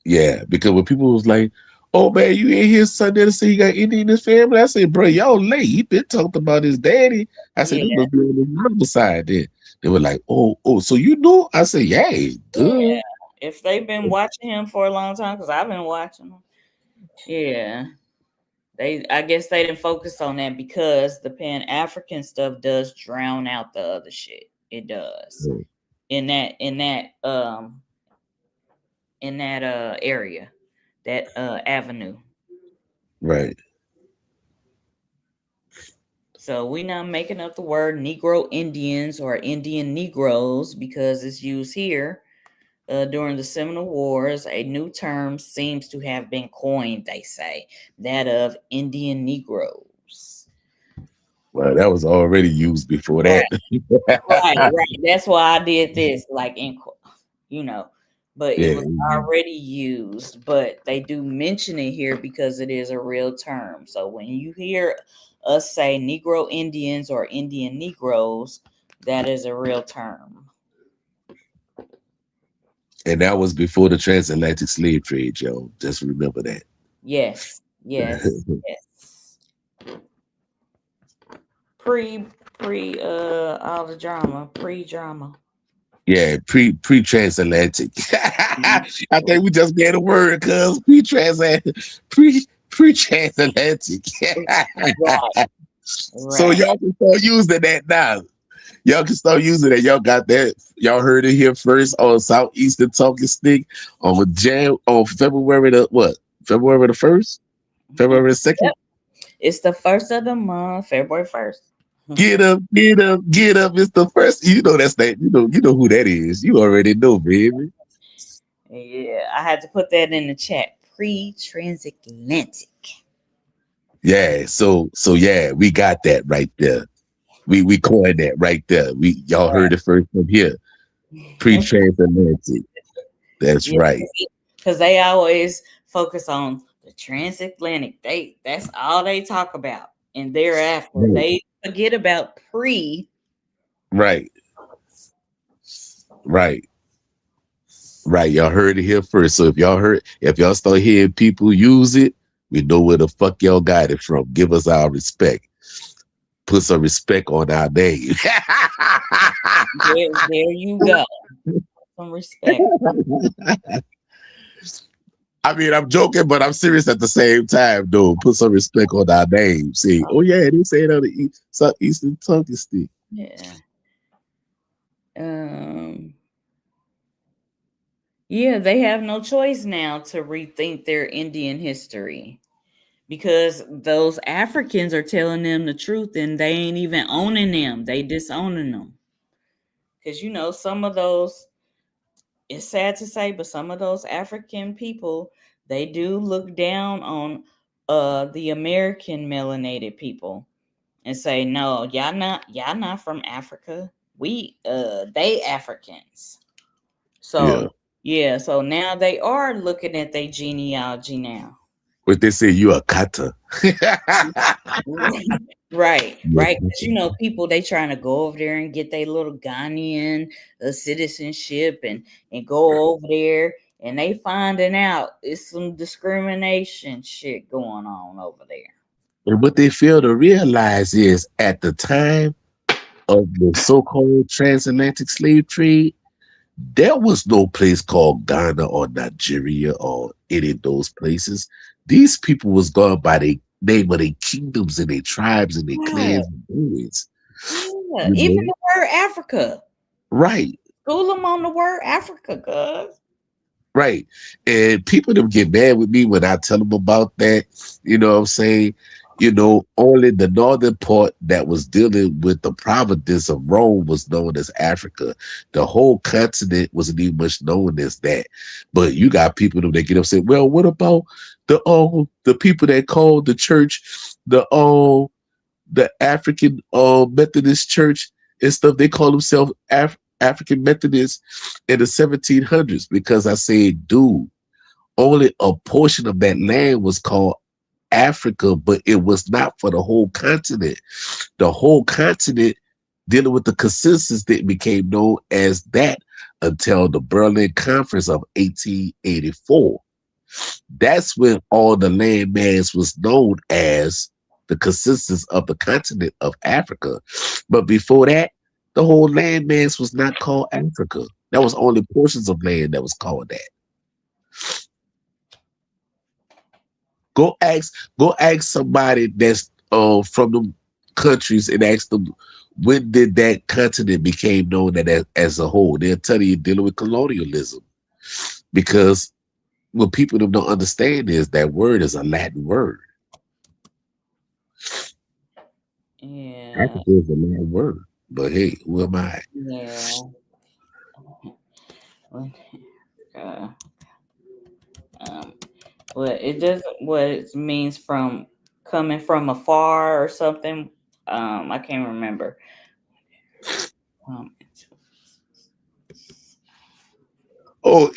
yeah, because when people was like, "Oh man, you ain't here Sunday to say he got Indian in his family," I said, "Bro, y'all late. He been talked about his daddy." I said, Yeah, "This must be on his mama's side." Then they were like, "Oh, so you know?" I said, "Yeah, yeah. duh." If they've been watching him for a long time, because I've been watching him. Yeah. I guess they didn't focus on that because the Pan African stuff does drown out the other shit. It does in that area, that avenue. Right. So we not making up the word Negro Indians or Indian Negroes because it's used here. During the Seminole Wars, a new term seems to have been coined, they say, that of Indian Negroes. Well, that was already used before Right. that. Right. That's why I did this, like you know, but it Yeah. was already used. But they do mention it here because it is a real term. So when you hear us say Negro Indians or Indian Negroes, that is a real term. And that was before the transatlantic slave trade, yo. Just remember that. Yes, yes, yes. Pre pre all the drama, pre drama. Yeah, pre transatlantic. Mhm. I think we just made a word, cuz pre transatlantic. Right, So right. y'all can start using that now. Y'all can start using that. Y'all got that. Y'all heard it here first on Southeastern Talking Stick on February the what? February the 1st? February the 2nd? Yep. It's the first of the month, February 1st. Get up, get up, get up. It's the first. You know that's that. You know who that is. You already know, baby. Yeah, I had to put that in the chat. Pre-transatlantic. Yeah. So yeah, we got that right there. We coined that right there. We y'all heard it first from here. Pre-transatlantic. That's Yeah, right. because they always focus on the transatlantic. That's all they talk about, and thereafter Right. they forget about pre. Right. Right. Right. Y'all heard it here first. So if y'all start hearing people use it, we know where the fuck y'all got it from. Give us our respect. Put some respect on our name. There you go. Some respect. I mean, I'm joking, but I'm serious at the same time, though. Put some respect on our name. See, oh yeah, they say it on the Southeastern Talking Stick. Yeah. Um. Yeah, they have no choice now to rethink their Indian history because those Africans are telling them the truth and they ain't even owning them. They disowning them. Because some of those it's sad to say, but some of those African people, they do look down on the American melanated people and say, no, y'all not from Africa. We they Africans. Yeah. So yeah, so now they are looking at their genealogy now. But they say you a kata. Right, You right. a 'Cause, you know, people they trying to go over there and get their little Ghanaian citizenship and go over there, and they finding out it's some discrimination shit going on over there. And what they fail to realize is at the time of the so-called transatlantic slave trade, there was no place called Ghana or Nigeria or any of those places. These people was gone by the name of their kingdoms and their tribes and their Yeah, clans and families. yeah. You Even know? the word Africa. Right. School them on the word Africa, cuz. Right. And people them get mad with me when I tell them about that. You know what I'm saying? You know, only the northern part that was dealing with the province of Rome was known as Africa. The whole continent wasn't even much known as that. But you got people them that get up and say, well, what about the people that called the church the African Methodist Church and stuff? They call themselves African Methodists in the 1700s because I said, dude, only a portion of that land was called Africa, but it was not for the whole continent. The whole continent dealing with the consensus that became known as that until the Berlin Conference of 1884. That's when all the landmass was known as the consensus of the continent of Africa. But before that, the whole landmass was not called Africa. That was only portions of land that was called that. Go ask somebody that's from the countries and ask them when did that continent became known as a whole. They'll tell you dealing with colonialism because what people don't understand is that word is a Latin word. Yeah, Africa is a Latin word. But hey, who am I? yeah. What, uh, um, what it doesn't what it means from coming from afar or something. I can't remember. Um, Oh,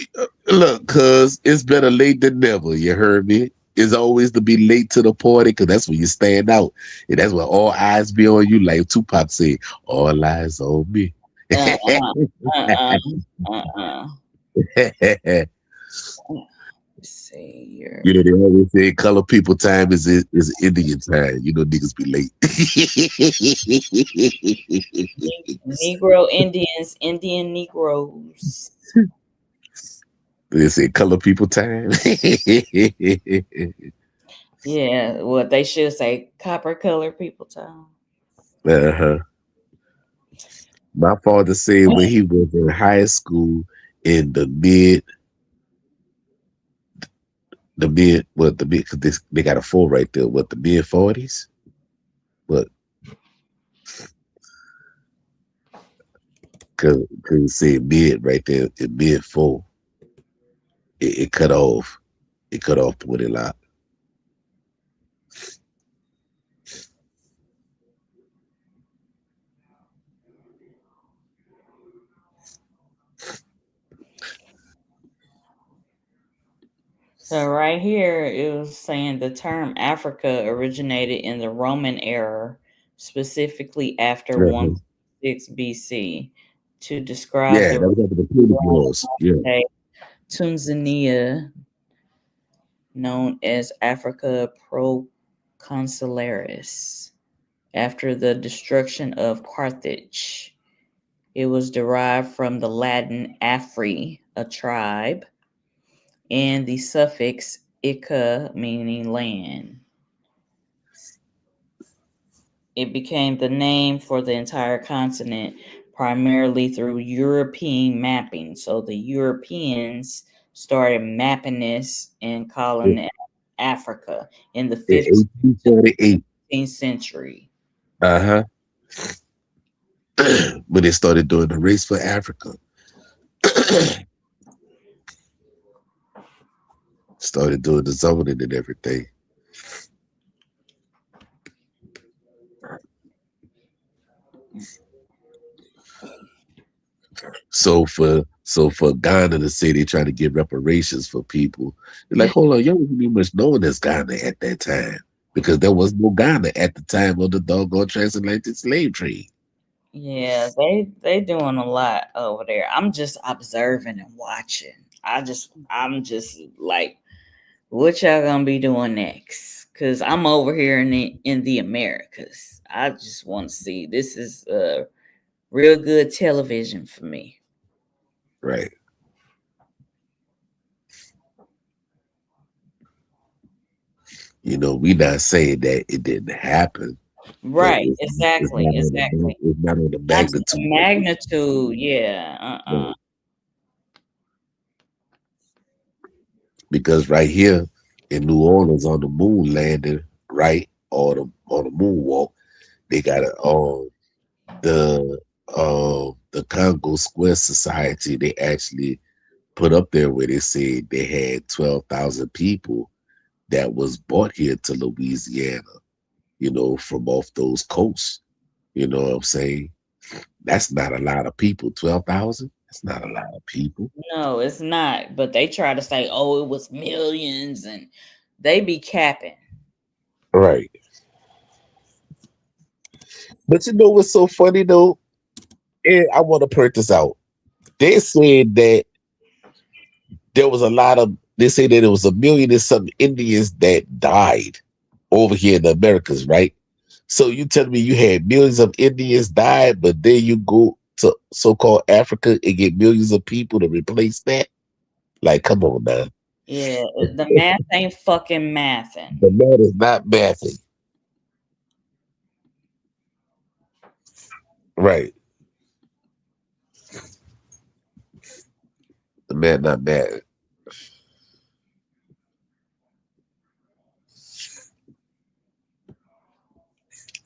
look, cuz it's better late than never. You heard me? It's always to be late to the party because that's when you stand out. And that's when all eyes be on you, like Tupac said, all eyes on me. uh, uh, uh, uh, uh. Let's see, you're You know, they always say color people time is Indian time. You know, niggas be late. Negro Indians, Indian Negroes. They say color people time. Yeah, what they should say, copper color people time. Uh-huh. My father said when he was in high school in because they got a four right there, what, the mid 40s? But because he said mid right there, in mid four, it cut off. It cut off the lot. So right here it was saying the term Africa originated in the Roman era, specifically after Uh-huh. 166 BC, to describe Yeah, the that was after the Punic Wars. Yeah. state Tunisia known as Africa Proconsularis. After the destruction of Carthage, it was derived from the Latin Afri, a tribe, and the suffix "ika" meaning land. It became the name for the entire continent primarily through European mapping. So the Europeans started mapping this and calling it Africa in the In 15th to 1848. 16th century. Uh-huh. When they started doing the race for Africa. Started doing the zoning and everything. So for Ghana to say they trying to get reparations for people, they're like, hold on, y'all wasn't even much known as Ghana at that time. Because there was no Ghana at the time of the doggone transatlantic slave trade. Yeah, they doing a lot over there. I'm just observing and watching. I'm just like, what y'all gonna be doing next? Cause I'm over here in the Americas. I just want to see. This is real good television for me. Right. We not saying that it didn't happen, but Right, it's exactly, not on exactly. it's not on the Not to the magnitude of it. magnitude, yeah. Right. Because right here in New Orleans on the moon landing, right, or on the moonwalk, they got a the Congo Square Society. They actually put up there where they said they had 12,000 people that was brought here to Louisiana, from off those coasts. You know what I'm saying? That's not a lot of people. 12,000? That's not a lot of people. No, it's not. But they try to say, oh, it was millions, and they be capping. Right. But you know what's so funny though? And I want to point this out. They said that they say that there was a million and some Indians that died over here in the Americas, right? So you telling me you had millions of Indians died, but then you go to so-called Africa and get millions of people to replace that? Like, come on now. Yeah, the math ain't fucking mathing. The man is not mathing. Right. The man not mathing.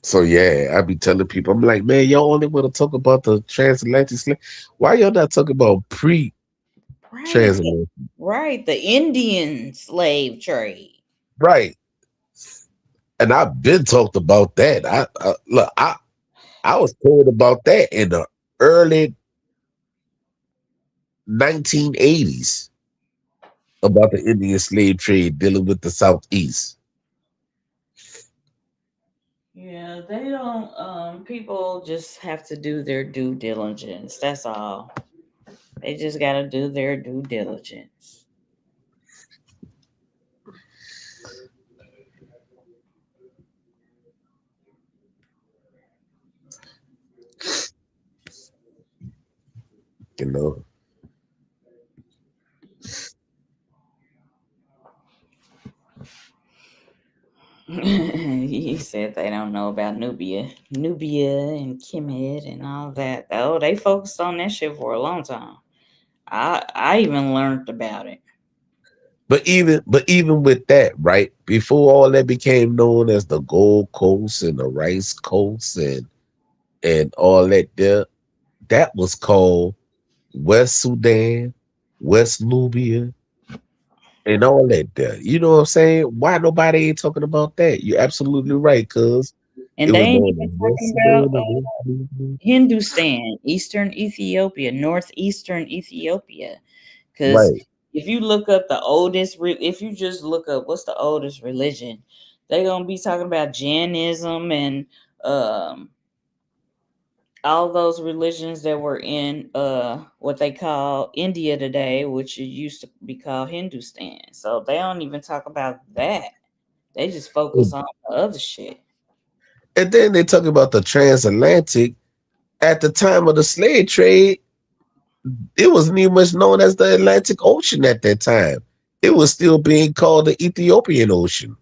So yeah, I be telling people, I'm like, man, y'all only want to talk about the transatlantic slave. Why y'all not talking about Right, pre-transatlantic? right. The Indian slave trade. Right. And I've been talked about that. I was told about that in the early 1980s about the Indian slave trade dealing with the Southeast. Yeah, they don't. People just have to do their due diligence. That's all. They just got to do their due diligence. You know, He said they don't know about Nubia and Kemet and all that. Oh, they focused on that shit for a long time. I even learned about it. but even with that, right? Before all that became known as the Gold Coast and the Rice Coast and all that there, that was called West Sudan, West Nubia, and all that there. You know what I'm saying? Why nobody ain't talking about that? You're absolutely right, cuz it And they was ain't known even as West talking about Sudan and West Nubia. Hindustan, Eastern Ethiopia, Northeastern Ethiopia. Because Right. if you look up if you just look up what's the oldest religion, they gonna be talking about Jainism and um, all those religions that were in what they call India today, which used to be called Hindustan. So they don't even talk about that. They just focus on the other shit. And then they talk about the transatlantic. At the time of the slave trade, it wasn't even much known as the Atlantic Ocean at that time. It was still being called the Ethiopian Ocean.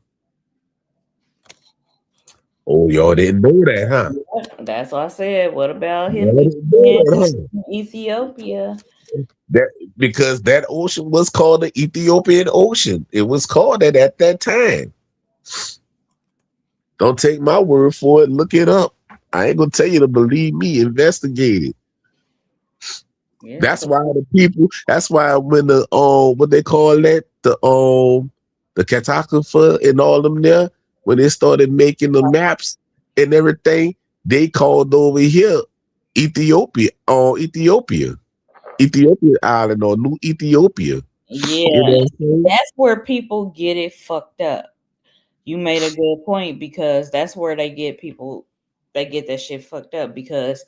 Oh, y'all didn't know that, huh? That's what I said. What about Y'all didn't know Hindustan, that, huh? Ethiopia? That because that ocean was called the Ethiopian Ocean. It was called that at that time. Don't take my word for it. Look it up. I ain't gonna tell you to believe me. Investigate it. Yeah, That's why the people. That's why when the what they call that the Katakofa and all them there, when they started making the maps and everything, they called over here Ethiopia or Ethiopia Island or New Ethiopia. You Yeah, know what I'm saying? that's where people get it fucked up. You made a good point because that's where they get that shit fucked up because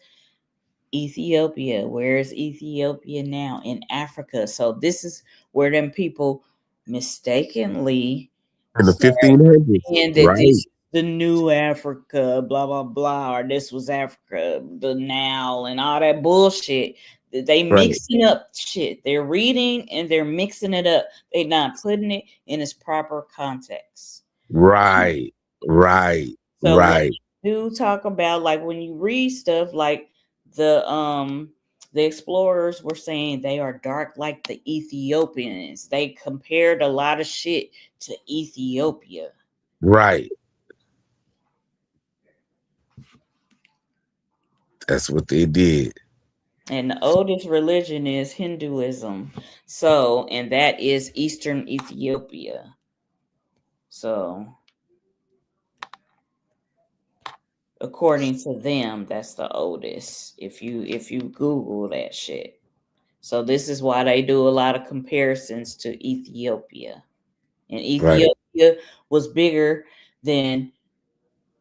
Ethiopia, where is Ethiopia now? In Africa. So this is where them people mistakenly In the start 1500s, saying that this right? is the new Africa, blah blah blah, or this was Africa, the now, and all that bullshit. They Right, mixing up shit. They're reading and they're mixing it up. They're not putting it in its proper context. right, right, So when right, you do talk about like when you read stuff like the um the explorers were saying they are dark like the Ethiopians. They compared a lot of shit to Ethiopia. right. That's what they did. And the oldest religion is Hinduism. So, and that is Eastern Ethiopia. So, according to them, that's the oldest. If you Google that shit. So this is why they do a lot of comparisons to Ethiopia. And Right. Ethiopia was bigger than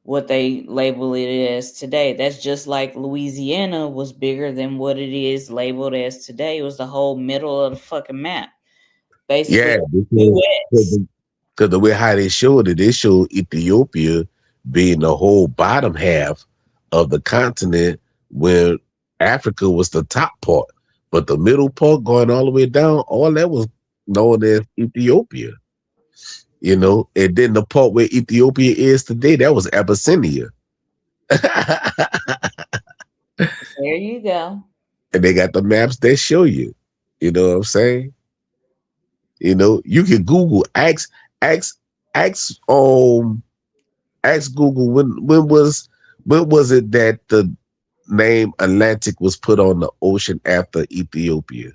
what they label it as today. That's just like Louisiana was bigger than what it is labeled as today. It was the whole middle of the fucking map. Basically, Yeah, because US. because the way how they showed Ethiopia being the whole bottom half of the continent, where Africa was the top part, but the middle part going all the way down, all that was known as Ethiopia. You know, and then the part where Ethiopia is today, that was Abyssinia. There you go. And they got the maps that show you. You know what I'm saying? You know, you can Google ask ask ask Google when was it that the name Atlantic was put on the ocean after Ethiopia,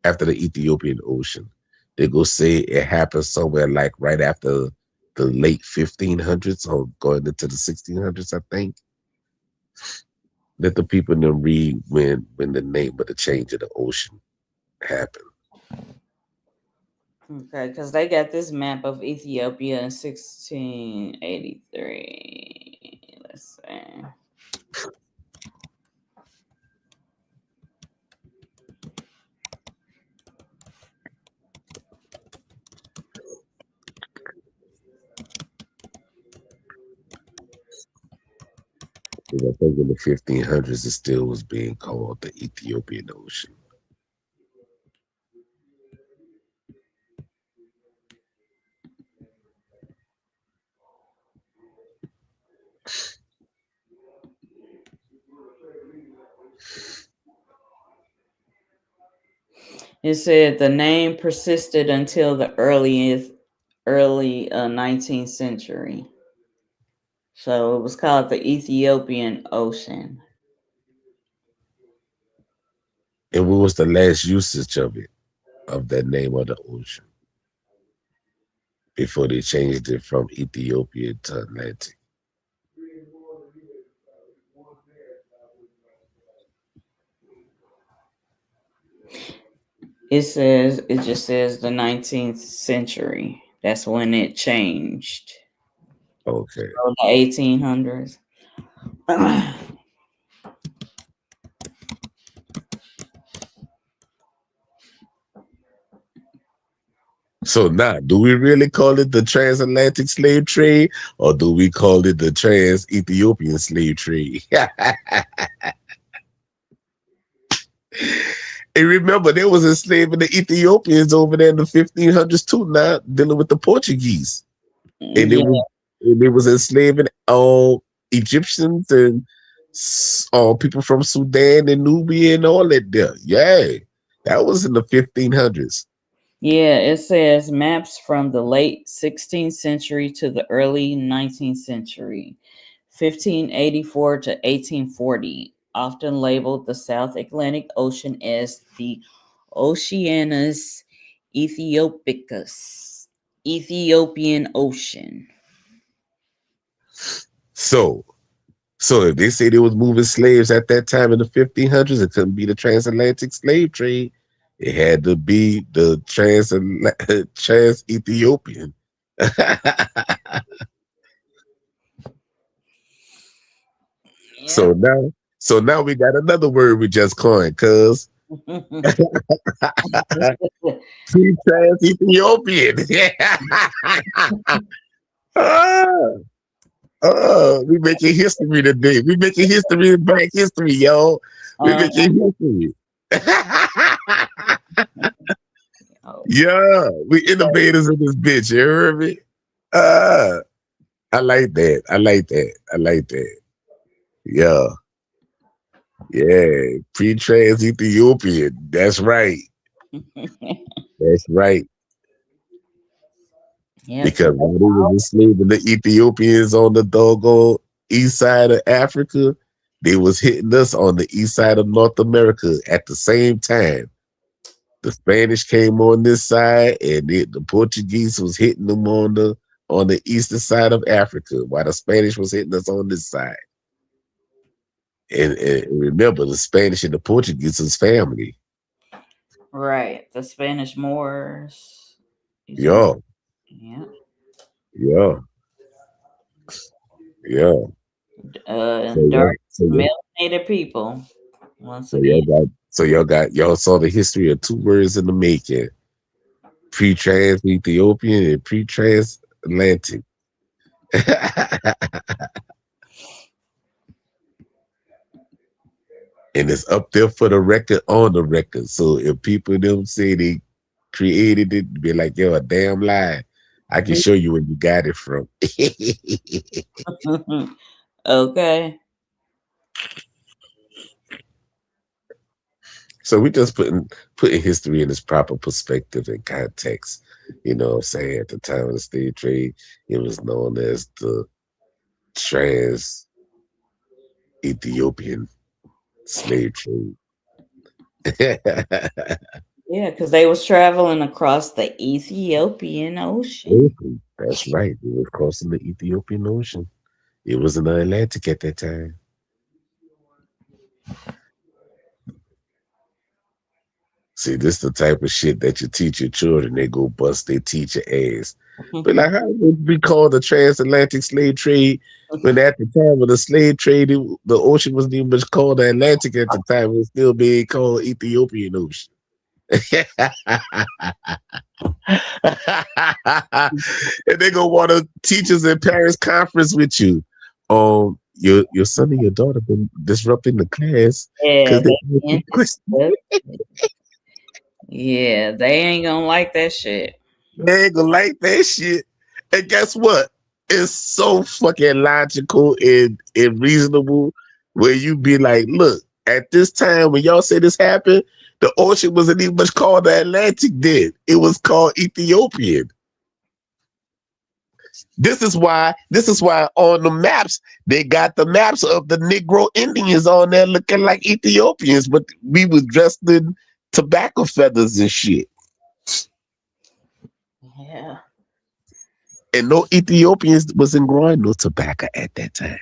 after the Ethiopian Ocean. They go say it happened somewhere like right after the late 1500s or going into the 1600s, I think. Let the people in them read when the name of the change of the ocean happened. Okay, because they got this map of Ethiopia in 1683. Let's see. Because I think in the 1500s it still was being called the Ethiopian Ocean. It said the name persisted until the early 19th century. So it was called the Ethiopian Ocean. And what was the last usage of it, of that name of the ocean, before they changed it from Ethiopia to Atlantic? It just says the 19th century. That's when it changed. Okay. So the 1800s. So now, do we really call it the transatlantic slave trade, or do we call it the trans-Ethiopian slave trade? And remember, there was enslaving the Ethiopians over there in the 1500s too. Now dealing with the Portuguese, and Yeah. it was enslaving Egyptians and people from Sudan and Nubia and all that there. Yeah, that was in the 1500s. Yeah, it says maps from the late 16th century to the early 19th century, 1584 to 1840, often labeled the South Atlantic Ocean as the Oceanus Ethiopicus, Ethiopian Ocean. So, so if they say they was moving slaves at that time in the 1500s, it couldn't be the transatlantic slave trade. It had to be the trans Ethiopian. Yep. so now, so now we got another word we just coined, cuz trans Ethiopian. Ah, we making history today. We making history in Black history, yo. We uh, making history. oh, Yeah, we innovators in this bitch. You heard me? Uh, I like that. I like that. I like that. Yeah, yeah. Pre-trans Ethiopian. That's right. That's right. yep. Because while they was enslaving the Ethiopians on the doggone east side of Africa, they was hitting us on the east side of North America at the same time. The Spanish came on this side, and the Portuguese was hitting them on the eastern side of Africa, while the Spanish was hitting us on this side. And remember, the Spanish and the Portuguese is family. Right. The Spanish Moors. You said, Yeah, yeah. yeah, yeah. Dark melanated people. Once again. Y'all saw the history of two words in the making: pre-trans Ethiopian and pre-transatlantic. And it's up there for the record on the record. So if people them say they created it, be like, yo, a damn lie. I can show you where you got it from. Okay. So we just putting history in its proper perspective and context. You know what I'm saying? At the time of the slave trade, it was known as the trans Ethiopian slave trade. Yeah, because they was traveling across the Ethiopian Ocean. That's right. It was crossing the Ethiopian Ocean. It was in the Atlantic at that time. See, this the type of shit that you teach your children. They go bust their teacher ass. But like, how would it be called the transatlantic slave trade when at the time of the slave trade, the ocean wasn't even much called the Atlantic at the time. It was still being called Ethiopian Ocean. And they gonna want to teachers and parents conference with you. Your son and your daughter been disrupting the class Yeah, because they they yeah, they ain't gonna like that shit. They ain't gonna like that shit. And guess what? It's so fucking logical and reasonable where you be like, look, at this time when y'all say this happened, the ocean wasn't even much called the Atlantic then. It was called Ethiopian. This is why on the maps they got the maps of the Negro Indians on there looking like Ethiopians, but we was dressed in tobacco feathers and shit. Yeah. And no Ethiopians wasn't growing no tobacco at that time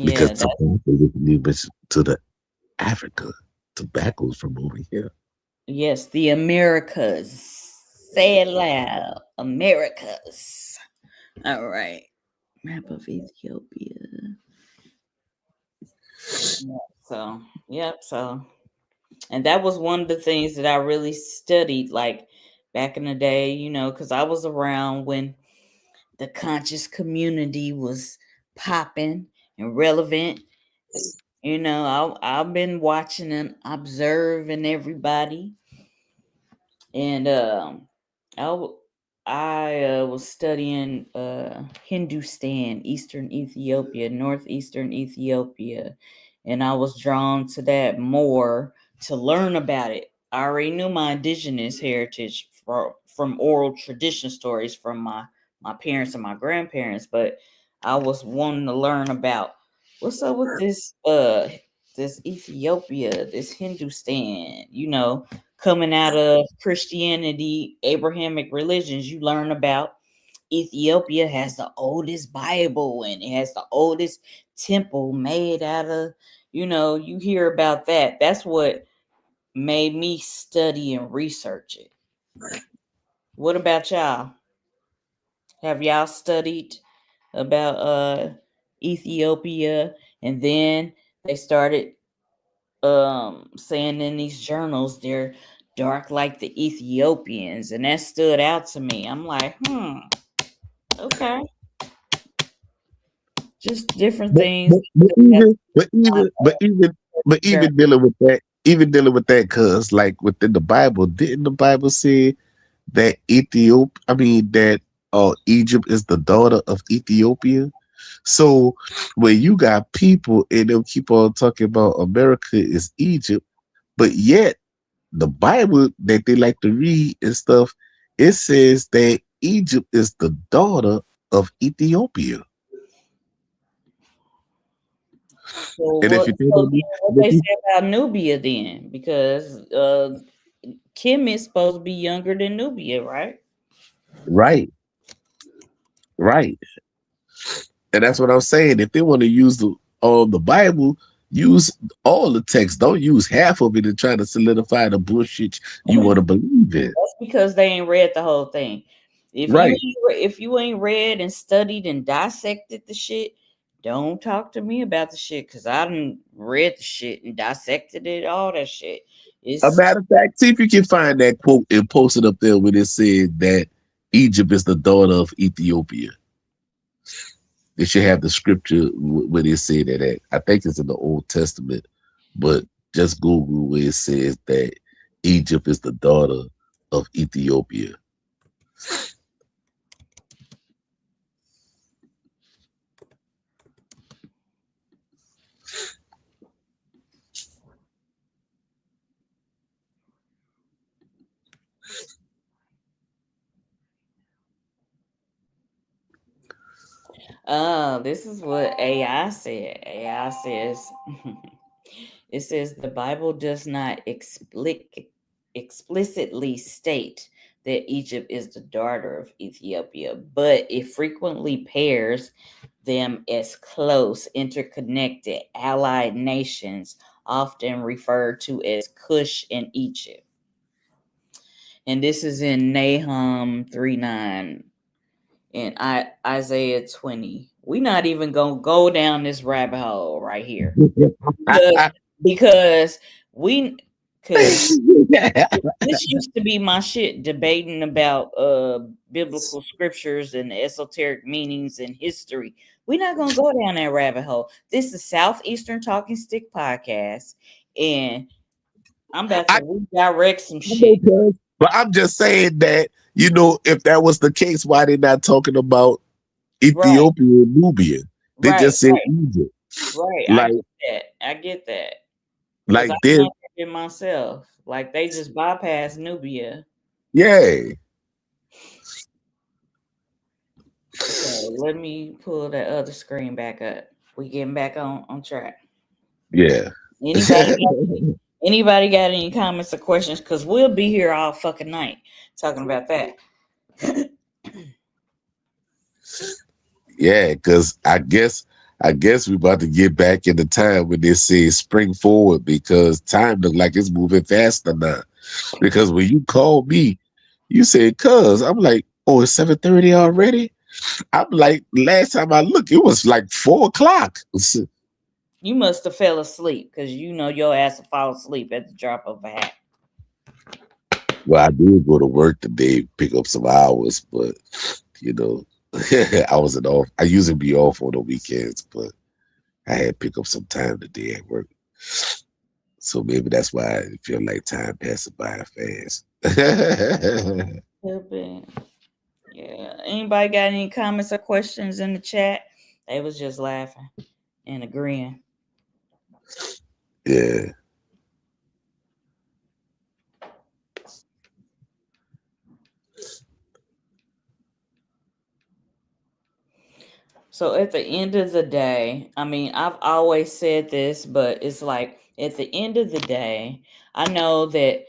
because Yeah, that's tobacco was new to the Africa. Tobacco's from over here. yes, the Americas. Say it loud. Americas. All right. Map of Ethiopia. Yeah, so, yep, so and that was one of the things that I really studied like back in the day, because I was around when the conscious community was popping and relevant. I've been watching and observing everybody, and I w- I was studying Hindustan, Eastern Ethiopia, Northeastern Ethiopia, and I was drawn to that more to learn about it. I already knew my indigenous heritage from oral tradition stories from my parents and my grandparents, but I was wanting to learn about what's up with this this Ethiopia, this Hindustan, coming out of Christianity, Abrahamic religions, you learn about Ethiopia has the oldest Bible and it has the oldest temple made out of, you hear about that. That's what made me study and research it. What about y'all? Have y'all studied about Ethiopia? And then they started saying in these journals they're dark like the Ethiopians, and that stood out to me. I'm like, okay, just different But things. but but even but even but even but Journal. even dealing with that, cause like within the Bible, didn't the Bible say that that Egypt is the daughter of Ethiopia? So when you got people and they'll keep on talking about America is Egypt, but yet the Bible that they like to read and stuff, it says that Egypt is the daughter of Ethiopia. So And if what? you think So of then me, what they say about Nubia then? Because Kim is supposed to be younger than Nubia, right? right, right. And that's what I'm saying. If they want to use the Bible, use all the text. Don't use half of it and try to solidify the bullshit you want to believe in. That's because they ain't read the whole thing. Right. If you ain't read and studied and dissected the shit, don't talk to me about the shit because I done read the shit and dissected it, all that shit. A It's matter of fact, see if you can find that quote and post it up there when it said that Egypt is the daughter of Ethiopia. They should have the scripture where they say that at. I think it's in the Old Testament, but just Google where it says that Egypt is the daughter of Ethiopia. this is what AI said. AI says it says the Bible does not explicitly state that Egypt is the daughter of Ethiopia, but it frequently pairs them as close, interconnected, allied nations, often referred to as Cush and Egypt. And this is in Nahum 3:9 and Isaiah 20. We're not even gonna go down this rabbit hole right here because because we because this used to be my shit debating about biblical scriptures and esoteric meanings and history. We're not gonna go down that rabbit hole. This is Southeastern Talking Stick podcast, and I'm about to I redirect some know, shit. cuz, but I'm just saying that, if that was the case, why they not talking about Right, Ethiopia and Nubia? They right, just said right, Egypt. right. I Like, get that. I get that. Cause I like this, wondered it myself. Like they just bypassed Nubia. yeah, So let me pull that other screen back up. We getting back on track. yeah. Anybody anybody got any comments or questions? Cause we'll be here all fucking night talking about that. Yeah, because I guess we about to get back in the time when they say spring forward because time look like it's moving faster now. Because when you called me, you said, "Cuz," I'm like, "Oh, it's 7:30 already." I'm like, last time I looked, it was like 4 o'clock. You must have fell asleep because you know your ass will fall asleep at the drop of a hat. Well, I did go to work today, pick up some hours, but you know, I wasn't off. I usually be off on the weekends, but I had to pick up some time today at work. So maybe that's why I feel like time passes by fast. Could be. Yeah. Anybody got any comments or questions in the chat? They was just laughing and agreeing. Yeah. So at the end of the day, I mean, I've always said this, but it's like at the end of the day, I know that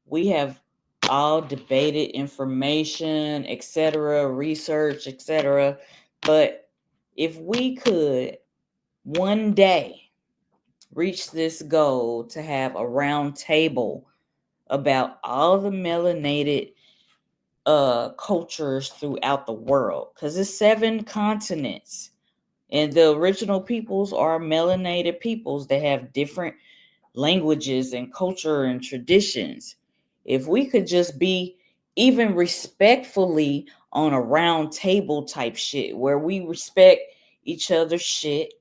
we have all debated information, etc., research, etc. But if we could one day reach this goal to have a round table about all the melanated cultures throughout the world, because it's 7 continents, and the original peoples are melanated peoples that have different languages and culture and traditions. If we could just be even respectfully on a round table type shit where we respect each other's shit,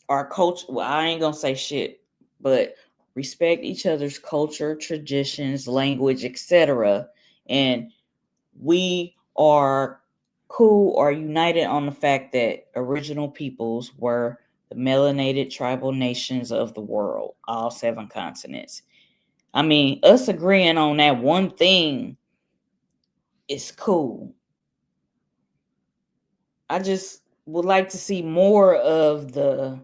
our culture, well, I ain't gonna say shit, but respect each other's culture, traditions, language, etc. And we are cool or united on the fact that original peoples were the melanated tribal nations of the world, all 7 continents. I mean, us agreeing on that one thing is cool. I just would like to see more of the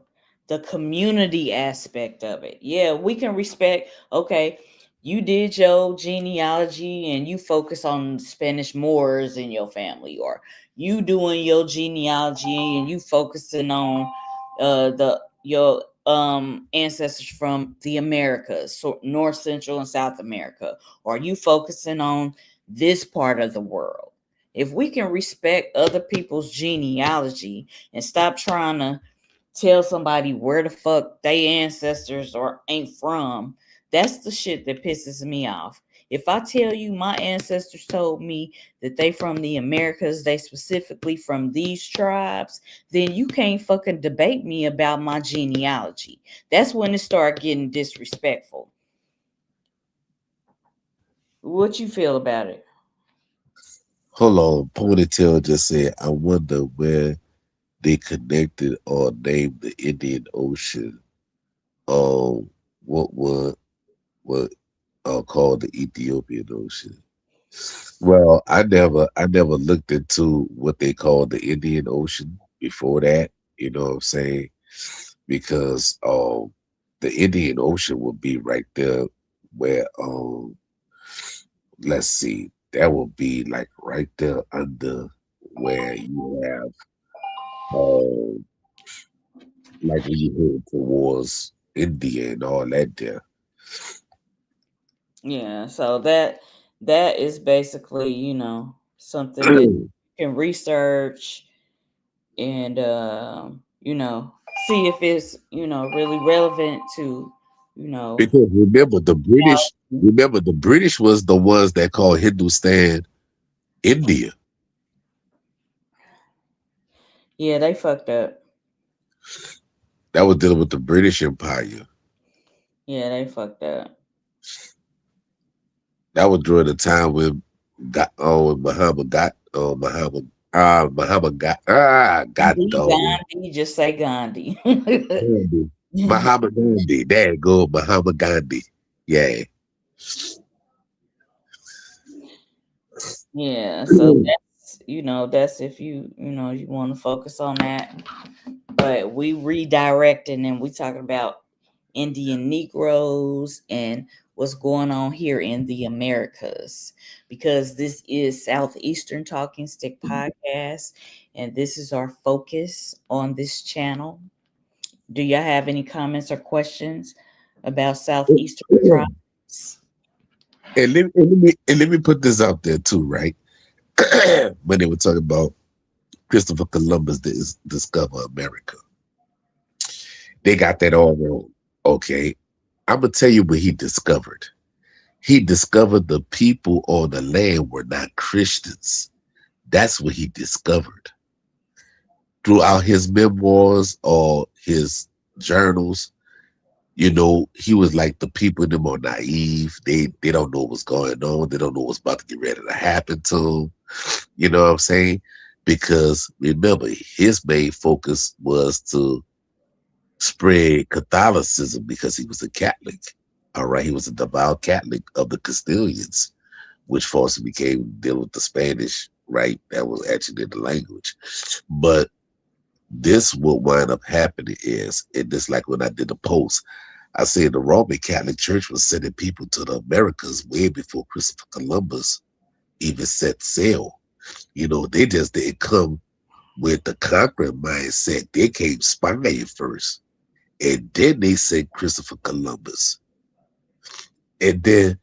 community aspect of it. Yeah, we can respect, okay, you did your genealogy and you focus on Spanish Moors in your family, or you doing your genealogy and you focusing on the your ancestors from the Americas, so North, Central, and South America, or you focusing on this part of the world. If we can respect other people's genealogy and stop trying to tell somebody where the fuck they ancestors or ain't from, that's the shit that pisses me off. If I tell you my ancestors told me that they from the Americas, they specifically from these tribes, then you can't fucking debate me about my genealogy. That's when it start getting disrespectful. What you feel about it? Hold on, Ponytail just said, I wonder where they connected or named the Indian Ocean. Um, what called the Ethiopian Ocean. Well, I never looked into what they called the Indian Ocean before that. You know what I'm saying? Because the Indian Ocean would be right there where let's see, that would be like right there under where you have like when you head towards India and all that there. Yeah, so that is basically, something that you can research and see if it's, really relevant to, you know, Because remember the British was the ones that called Hindustan India. yeah, they fucked up. That was dealing with the British Empire. Yeah, they fucked up. That was during the time when got when Muhammad got Muhammad got Gandhi, dog Gandhi, just say Gandhi. Gandhi. Muhammad Gandhi. There you go, Muhammad Gandhi. Yeah. Yeah, so that's if you want to focus on that. But we redirecting and we talking about Indian Negroes and what's going on here in the Americas, because this is Southeastern Talking Stick podcast, and this is our focus on this channel. Do y'all have any comments or questions about Southeastern tribes? And let me put this out there too, right? When they were talking about Christopher Columbus discover America. They got that all wrong. Okay. I'm gonna tell you what he discovered. He discovered the people on the land were not Christians. That's what he discovered. Throughout his memoirs or his journals, he was like the people in them are naive. They don't know what's going on. They don't know what's about to get ready to happen to them. You know what I'm saying? Because remember, his main focus was to spread Catholicism because he was a Catholic. All right, he was a devout Catholic of the Castilians, which forcibly became dealing with the Spanish. right? That was actually in the language. But this what wind up happening is, and this like when I did the post, I said the Roman Catholic Church was sending people to the Americas way before Christopher Columbus even set sail. They just didn't come with the conquering mindset. They came spying first, and then they sent Christopher Columbus. And then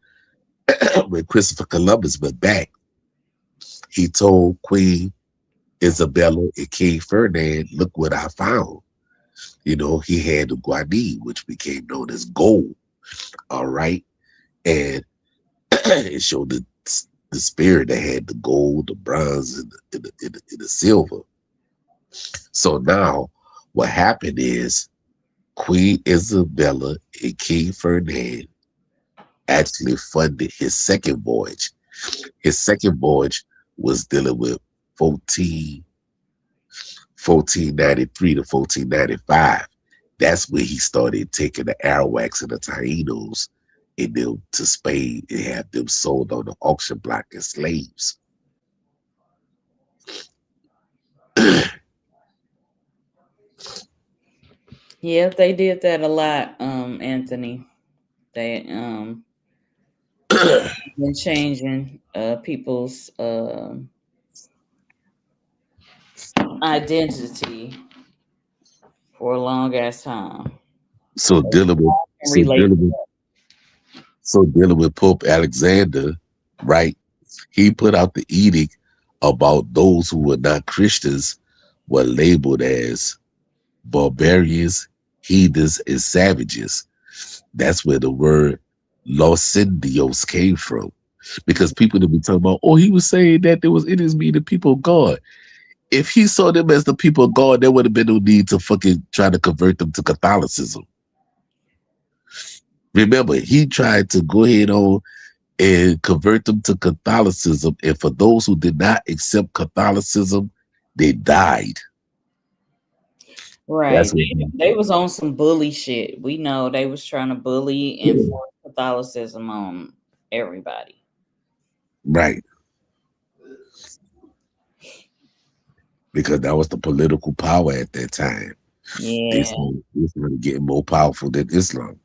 when Christopher Columbus went back, he told Queen Isabella and King Ferdinand, "Look what I found." He had the guanine, which became known as gold. All right, and it showed the spirit that had the gold, the bronze, and the silver. So now, what happened is Queen Isabella and King Ferdinand actually funded his second voyage. His second voyage was dealing with 1493 to 1495. That's when he started taking the Arawaks and the Tainos and them to Spain and have them sold on the auction block as slaves. Yeah, they did that a lot, Anthony. They been changing people's identity for a long ass time. so So dealing with I can so relate. dealing with so dealing with Pope Alexander, right? He put out the edict about those who were not Christians were labeled as barbarians, heathens, and savages. That's where the word Los Indios came from. Because people would be talking about, oh, he was saying that there was Indians being the people of God. If he saw them as the people of God, there would have been no need to fucking try to convert them to Catholicism. Remember, he tried to go ahead on and convert them to Catholicism. And for those who did not accept Catholicism, they died. Right. That's what, They was on some bully shit. We know they was trying to bully and force Catholicism on everybody. right. Because that was the political power at that time. They Yeah. started getting more powerful than Islam.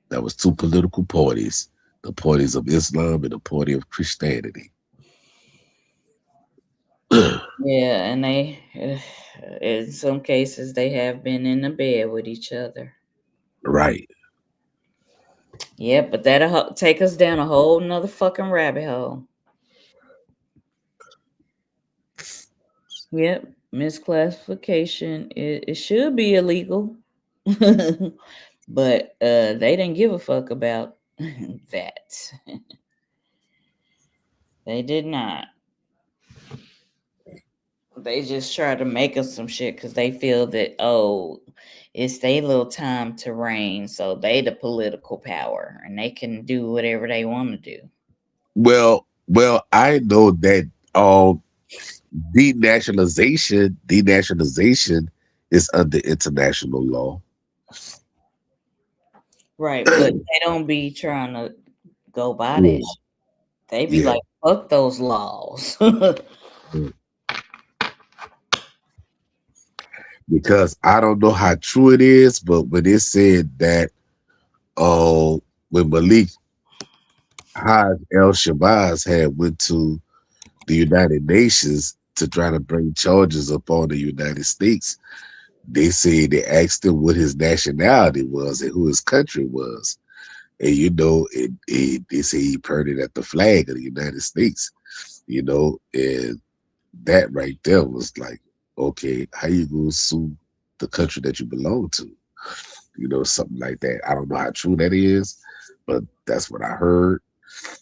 That was two political parties, the parties of Islam and the party of Christianity. Yeah, and they in some cases they have been in the bed with each other. Right. Yep, but that'll take us down a whole nother fucking rabbit hole. Yep, misclassification. It should be illegal, but they didn't give a fuck about that. They did not. They just try to make us some shit because they feel that it's their little time to reign, so they the political power and they can do whatever they want to do. Well, I know that denationalization is under international law. Right, but they don't be trying to go by that. Yeah. They be Yeah. like, fuck those laws. Because I don't know how true it is, but when it said that when Malik Haj El Shabazz had went to the United Nations to try to bring charges upon the United States, they said they asked him what his nationality was and who his country was. And they say he pointed at the flag of the United States, and that right there was like, okay, how you gonna sue the country that you belong to? Something like that. I don't know how true that is, but that's what I heard.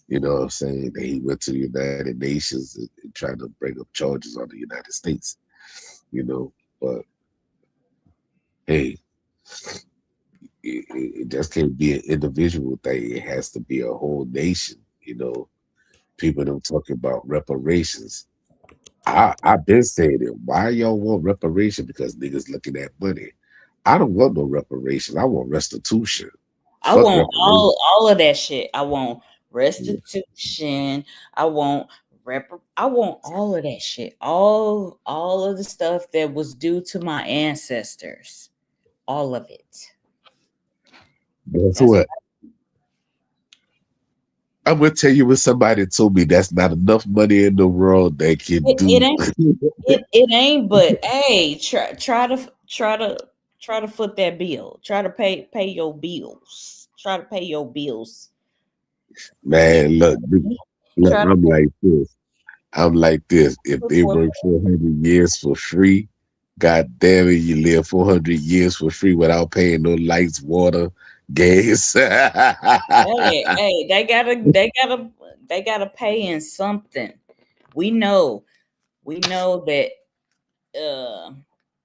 What I'm saying? That he went to the United Nations and tried to bring up charges on the United States, but hey, it just can't be an individual thing. It has to be a whole nation, people don't talk about reparations. I've been saying it. Why y'all want reparation? Because niggas looking at money. I don't want no reparations. I want restitution. I Fuck want reparations. all of that shit. I want restitution. I want I want all of that shit. All of the stuff that was due to my ancestors. All of it. Guess That's what? I'm gonna tell you what somebody told me. That's not enough money in the world they can it do. ain't it ain't, but hey, try to foot that bill. Try to pay your bills. Try to pay your bills. Man, look, look, Try to I'm like this. I'm like this. If put they forth. work 400 years for free, God damn it, you live 400 years for free without paying no lights, water, gas. Hey, they gotta pay in something. We know, we know that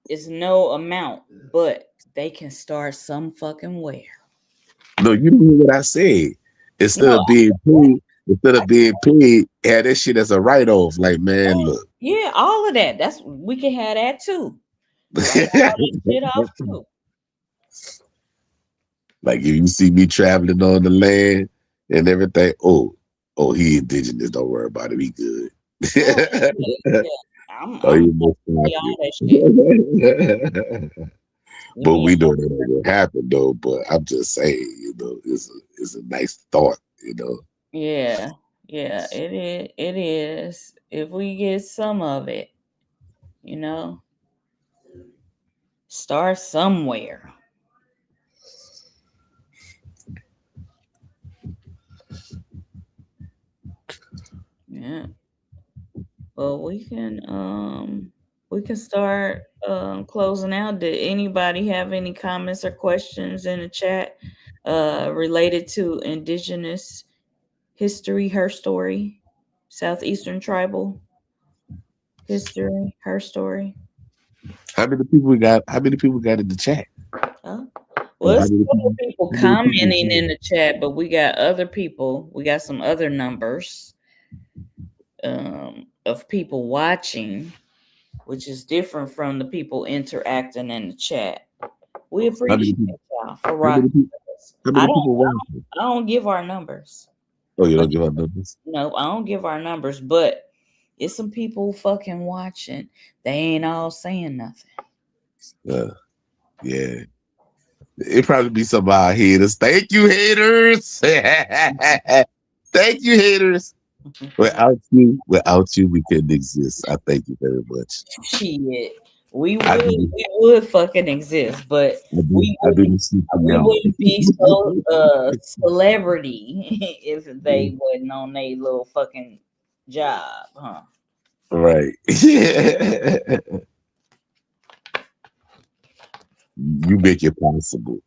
it's no amount, but they can start some fucking where. No, you know what I said. Instead No, of being paid, instead of being paid, have that shit as a write-off. Like, man, look. yeah, all of that. That's we can have that too. Write all that shit off too. Like if you see me traveling on the land and everything, oh, he indigenous. Don't worry about it. He good. Oh yeah. I'm Oh, I'm you gonna must pay stop all it. that shit. Give But me we know that ain't gonna happen though. But I'm just saying, it's a nice thought, yeah, yeah, it is. It is. If we get some of it, you know, start somewhere. Yeah. Well, we can start closing out. Did anybody have any comments or questions in the chat related to Indigenous history, her story, Southeastern tribal history, her story? How many people we got? How many people got in the chat? Huh? Or Well, it's other people How many people? commenting in the chat, but we got other people. We got some other numbers of people watching, which is different from the people interacting in the chat. We How many appreciate people? y'all for How many rocking people? with us. How many people watching? I don't give our numbers, Oh, you but don't give out numbers? no, I don't give our numbers. But it's some people fucking watching. They ain't all saying nothing. Yeah. It probably be some of our haters. Thank you, haters. Thank you, haters. Without you, we couldn't exist. I thank you very much. Shit, we I would do. we would fucking exist, but I do. we I do wouldn't the shit for we y'all. wouldn't be so celebrity if they wasn't on their little fucking job, huh? Right. You make it possible.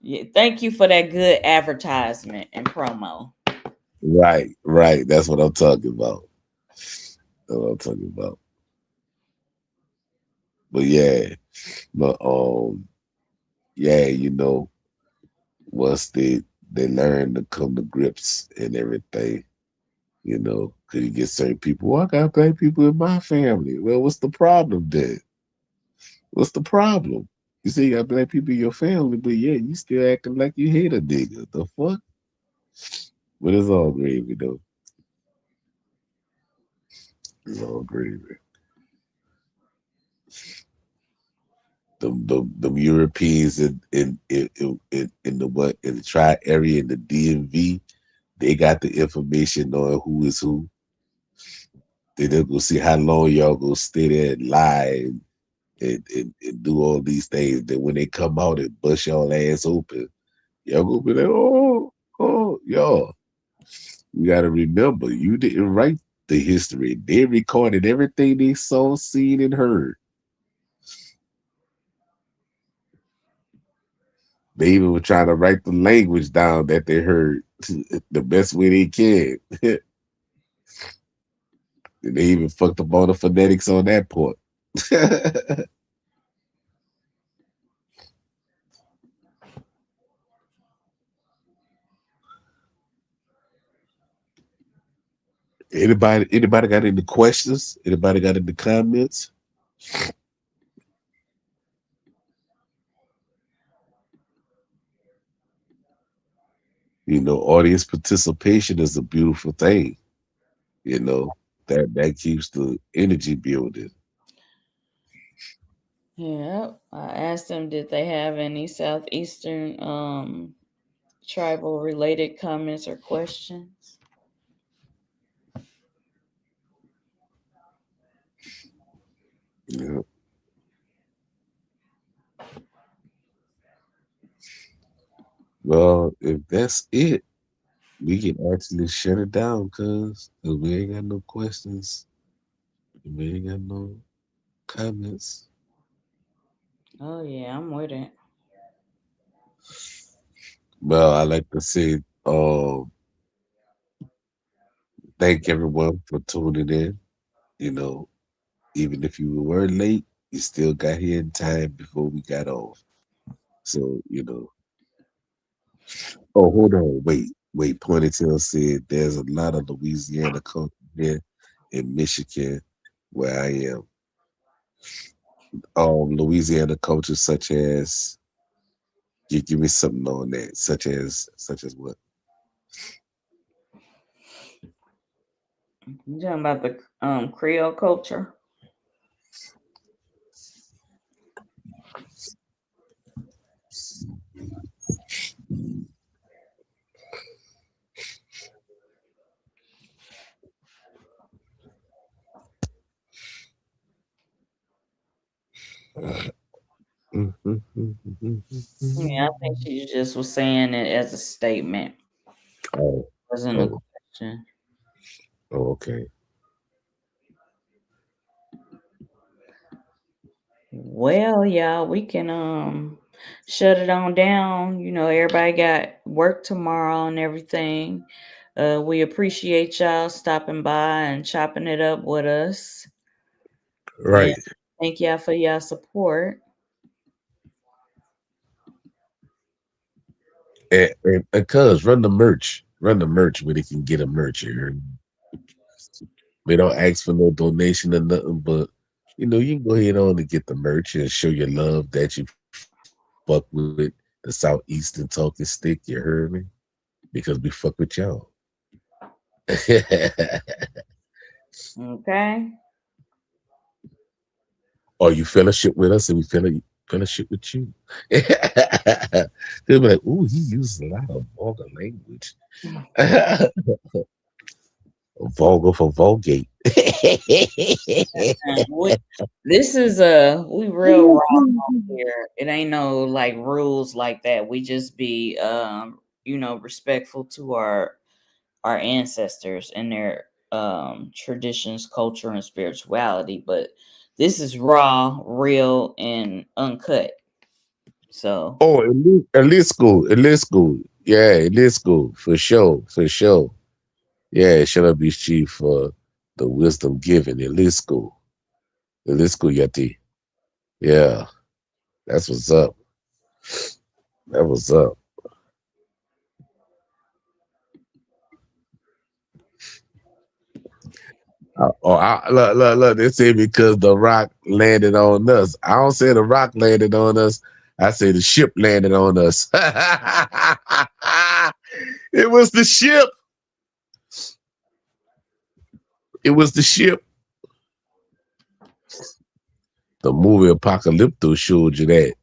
Yeah, thank you for that good advertisement and promo. Right. Right. That's what I'm talking about. That's what I'm talking about. But yeah, but yeah, once they learn to come to grips and everything, could you get certain people? Well, I got black people in my family. Well, what's the problem then? What's the problem? You say you got black people in your family, but yeah, you still acting like you hate a nigga. The fuck? But it's all gravy though. It's all gravy. Them Europeans in the what in the tri area in the DMV, they got the information on who is who. Then they'll go see how long y'all go stay there and lie and do all these things. Then when they come out and bust y'all ass open, y'all gonna be like, y'all. You gotta remember, you didn't write the history. They recorded everything they saw, seen, and heard. They even were trying to write the language down that they heard the best way they can. And they even fucked up all the phonetics on that part. Anybody got any questions? Anybody got any comments? Audience participation is a beautiful thing. That keeps the energy building. Yeah, I asked them, did they have any Southeastern tribal related comments or questions? Yeah. Well, if that's it, we can actually shut it down, cause we ain't got no questions. We ain't got no comments. Oh yeah, I'm with it. Well, I like to say, thank everyone for tuning in. You know, Even if you were late, you still got here in time before we got off. So. Oh, hold on, wait. Ponytail said there's a lot of Louisiana culture here in Michigan, where I am. Louisiana culture, such as, you give me something on that, such as what? You talking about the Creole culture? Yeah, I think she just was saying it as a statement. Oh, Wasn't a oh, question. okay. Well, yeah, we can shut it on down. Everybody got work tomorrow and everything. We appreciate y'all stopping by and chopping it up with us. And Right. thank y'all for y'all support. And cuz run the merch where they can get a merch. You heard me? We don't ask for no donation or nothing, but you can go ahead on and get the merch and show your love that you fuck with the Southeastern Talking Stick. You heard me? Because we fuck with y'all. Okay. Or you fellowship with us and we fellowship with you. They'll be like, ooh, he uses a lot of vulgar language. Vulgar for vulgate. We, this is we real raw here. It ain't no like rules like that. We just be respectful to our ancestors and their traditions, culture, and spirituality. But this is raw, real, and uncut. So Oh, Elisco. Yeah, Elisco, for sure, for sure. Yeah, shut up, Beast Chief, for the wisdom given. Elisco Yati. Yeah, that's what's up. That was up. Look, they say because the rock landed on us. I don't say the rock landed on us. I say the ship landed on us. It was the ship. It was the ship. The movie Apocalypto showed you that.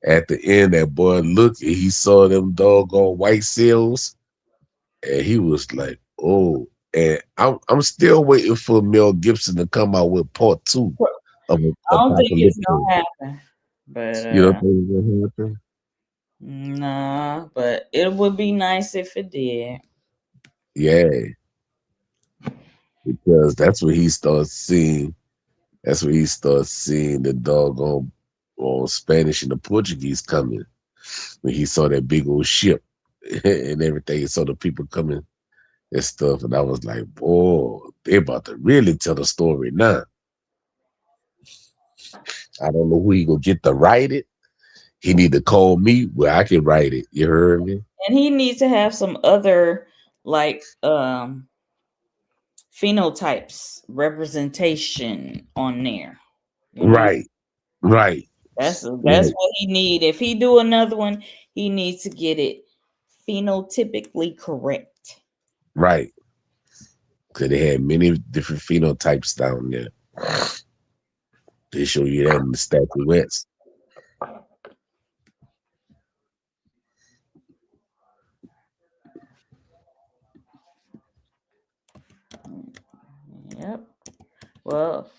At the end, that boy looked and he saw them doggone white sails, and he was like, "Oh!" And I'm still waiting for Mel Gibson to come out with part two of I don't think it's Apocalypto. gonna happen. But You don't think it's gonna happen? nah, but it would be nice if it did. Yeah, because that's when he starts seeing. That's when he starts seeing the doggone Spanish and the Portuguese coming. When he saw that big old ship and everything, he saw the people coming and stuff, and I was like, "Boy, they about to really tell the story now." I don't know who he gonna get to write it. He need to call me where I can write it. You heard me? And he needs to have some other like phenotypes representation on there. You know, Right, right, that's right. what he need. If he do another one, he needs to get it phenotypically correct. Right. Because they had many different phenotypes down there. They show you that in the statuettes. Yep. Well,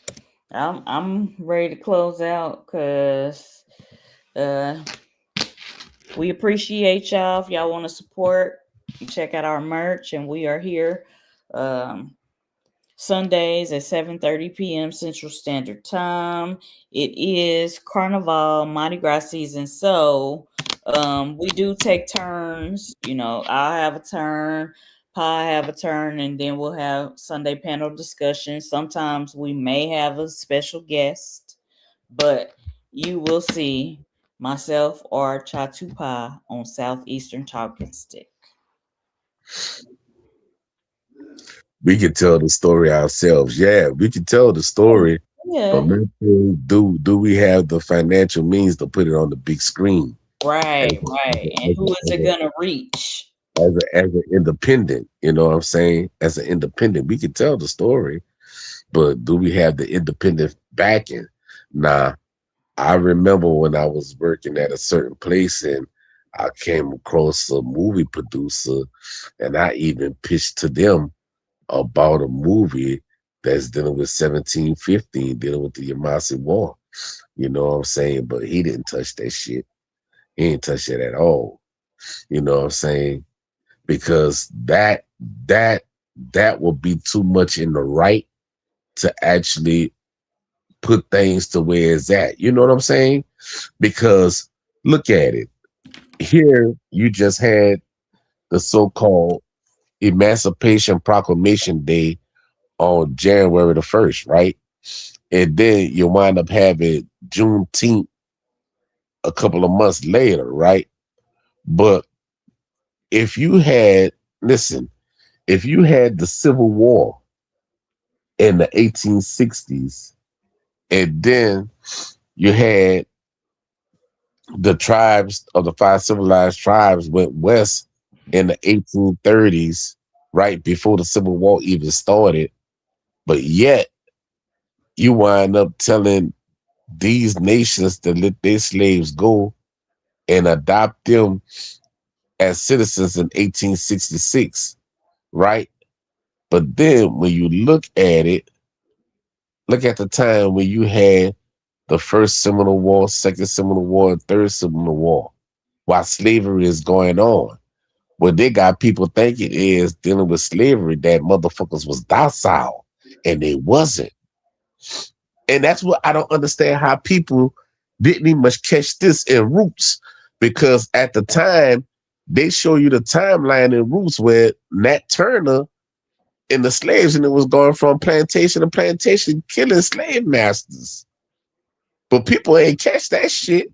I'm ready to close out because uh we appreciate y'all. If y'all want to support, you check out our merch, and we are here um Sundays at 7:30 p.m. Central Standard Time. It is Carnival Mardi Gras season, so we do take turns. I have a turn, Pa have a turn, and then we'll have Sunday panel discussion. Sometimes we may have a special guest, but you will see myself or Chatu Pa on Southeastern Talking Stick. We can tell the story ourselves. Yeah, we can tell the story, but Yeah, my thing, do we have the financial means to put it on the big screen as right, a, right. And who is it gonna reach? as an independent? You know what I'm saying? As an independent, we can tell the story, but do we have the independent backing? Nah. I remember when I was working at a certain place and I came across a movie producer, and I even pitched to them about a movie that's dealing with 1715, dealing with the Yamasi War. You know what I'm saying? But he didn't touch that shit. He didn't touch it at all. You know what I'm saying? Because that that would be too much in the right to actually put things to where it's at. You know what I'm saying? Because look at it. Here you just had the so-called Emancipation Proclamation Day on January the 1st, right? And then you wind up having Juneteenth a couple of months later, right? But if you had, listen, if you had the Civil War in the 1860s, and then you had the tribes of the five civilized tribes went west in the 1830s, right before the Civil War even started, but yet you wind up telling these nations to let their slaves go and adopt them as citizens in 1866, right? But then when you look at it, look at the time when you had the first Seminole War, second Seminole War, and third Seminole War, while slavery is going on. What they got people thinking is dealing with slavery that motherfuckers was docile, and they wasn't. And that's what I don't understand, how people didn't even much catch this in Roots, because at the time they show you the timeline in Roots where Nat Turner and the slaves, and it was going from plantation to plantation, killing slave masters. But people ain't catch that shit.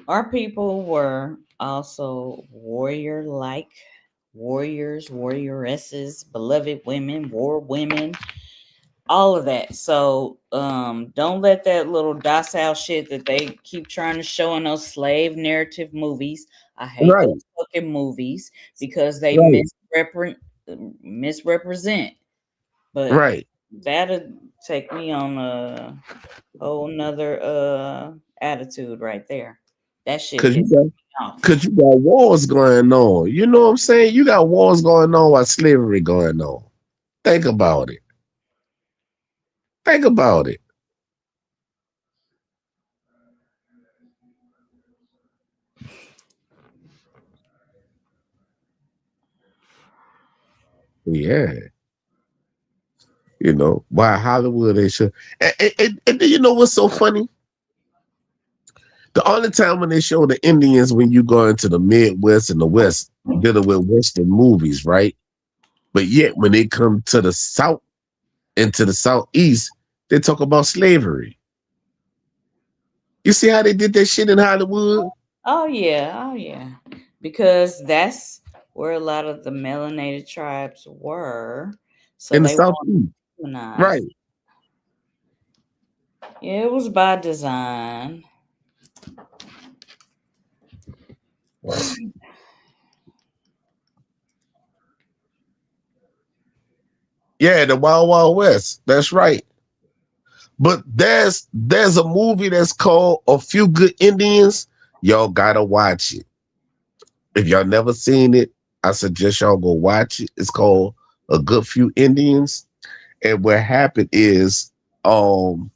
Our people were also warrior-like warriors, warrioresses, beloved women, war women, all of that. So don't let that little docile shit that they keep trying to show in those slave narrative movies. I hate Right, those fucking movies because they right, misrepresent. But right. that'll take me on a whole nother attitude right there. That shit Cause you pisses got me off. cause you got wars going on. You know what I'm saying? You got wars going on while slavery going on. Think about it. Think about it. Yeah. Why Hollywood they should. And then you know what's so funny? The only time when they show the Indians when you go into the Midwest and the West dealing with Western movies, right? But yet when they come to the South and to the Southeast, they talk about slavery. You see how they did that shit in Hollywood? Oh yeah, oh yeah. Because that's where a lot of the melanated tribes were. So In the they want Southeast. to humanize. Right. Yeah, it was by design. Yeah, the Wild Wild West. That's right. But there's a movie that's called A Few Good Indians. Y'all gotta watch it. If y'all never seen it, I suggest y'all go watch it. It's called A Good Few Indians. And what happened is, um,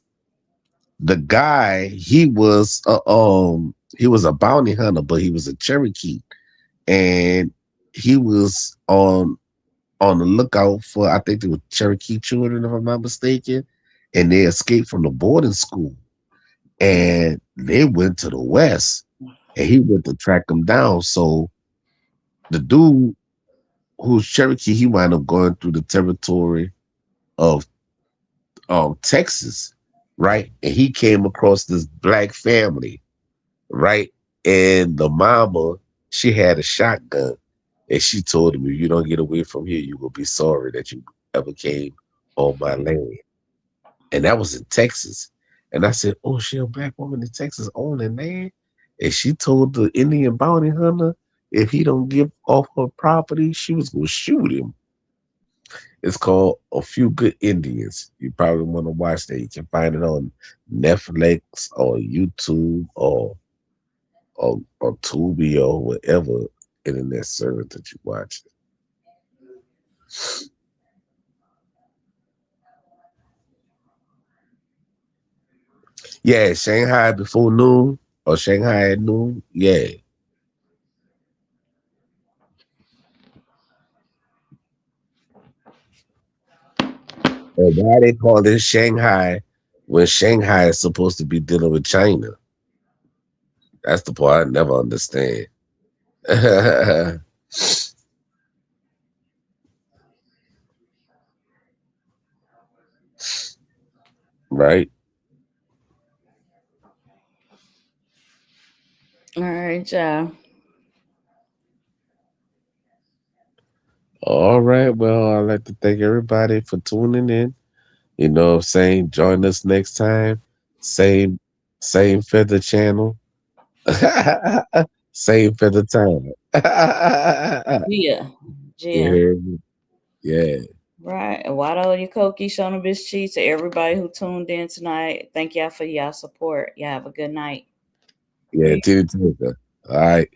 the guy he was a bounty hunter, but he was a Cherokee, and he was on the lookout for, I think they were Cherokee children, if I'm not mistaken, and they escaped from the boarding school, and they went to the west, and he went to track them down. So the dude who's Cherokee, he wound up going through the territory of Texas, right? And he came across this black family, right? And the mama, she had a shotgun, and she told him, "If you don't get away from here, you will be sorry that you ever came on my land." And that was in Texas. And I said, "Oh, she a black woman in Texas owning land?" And she told the Indian bounty hunter if he don't give off her property, she was gonna shoot him. It's called A Few Good Indians. You probably want to watch that. You can find it on Netflix or YouTube or Tubi or whatever internet service that you watch. Yeah, Shanghai before noon or Shanghai at noon. Yeah. And why they call it Shanghai when Shanghai is supposed to be dealing with China? That's the part I never understand. Right? All right, y'all. All right. Well, I'd like to thank everybody for tuning in. You know what I'm saying? Join us next time. Same same feather channel. Same feather time. Yeah. You Yeah. heard me? Yeah. Right. And Wado Yukoki, Shona Bitch Cheese, to everybody who tuned in tonight. Thank y'all for y'all support. Y'all have a good night. Yeah, Peace. Titty Tuka. All right.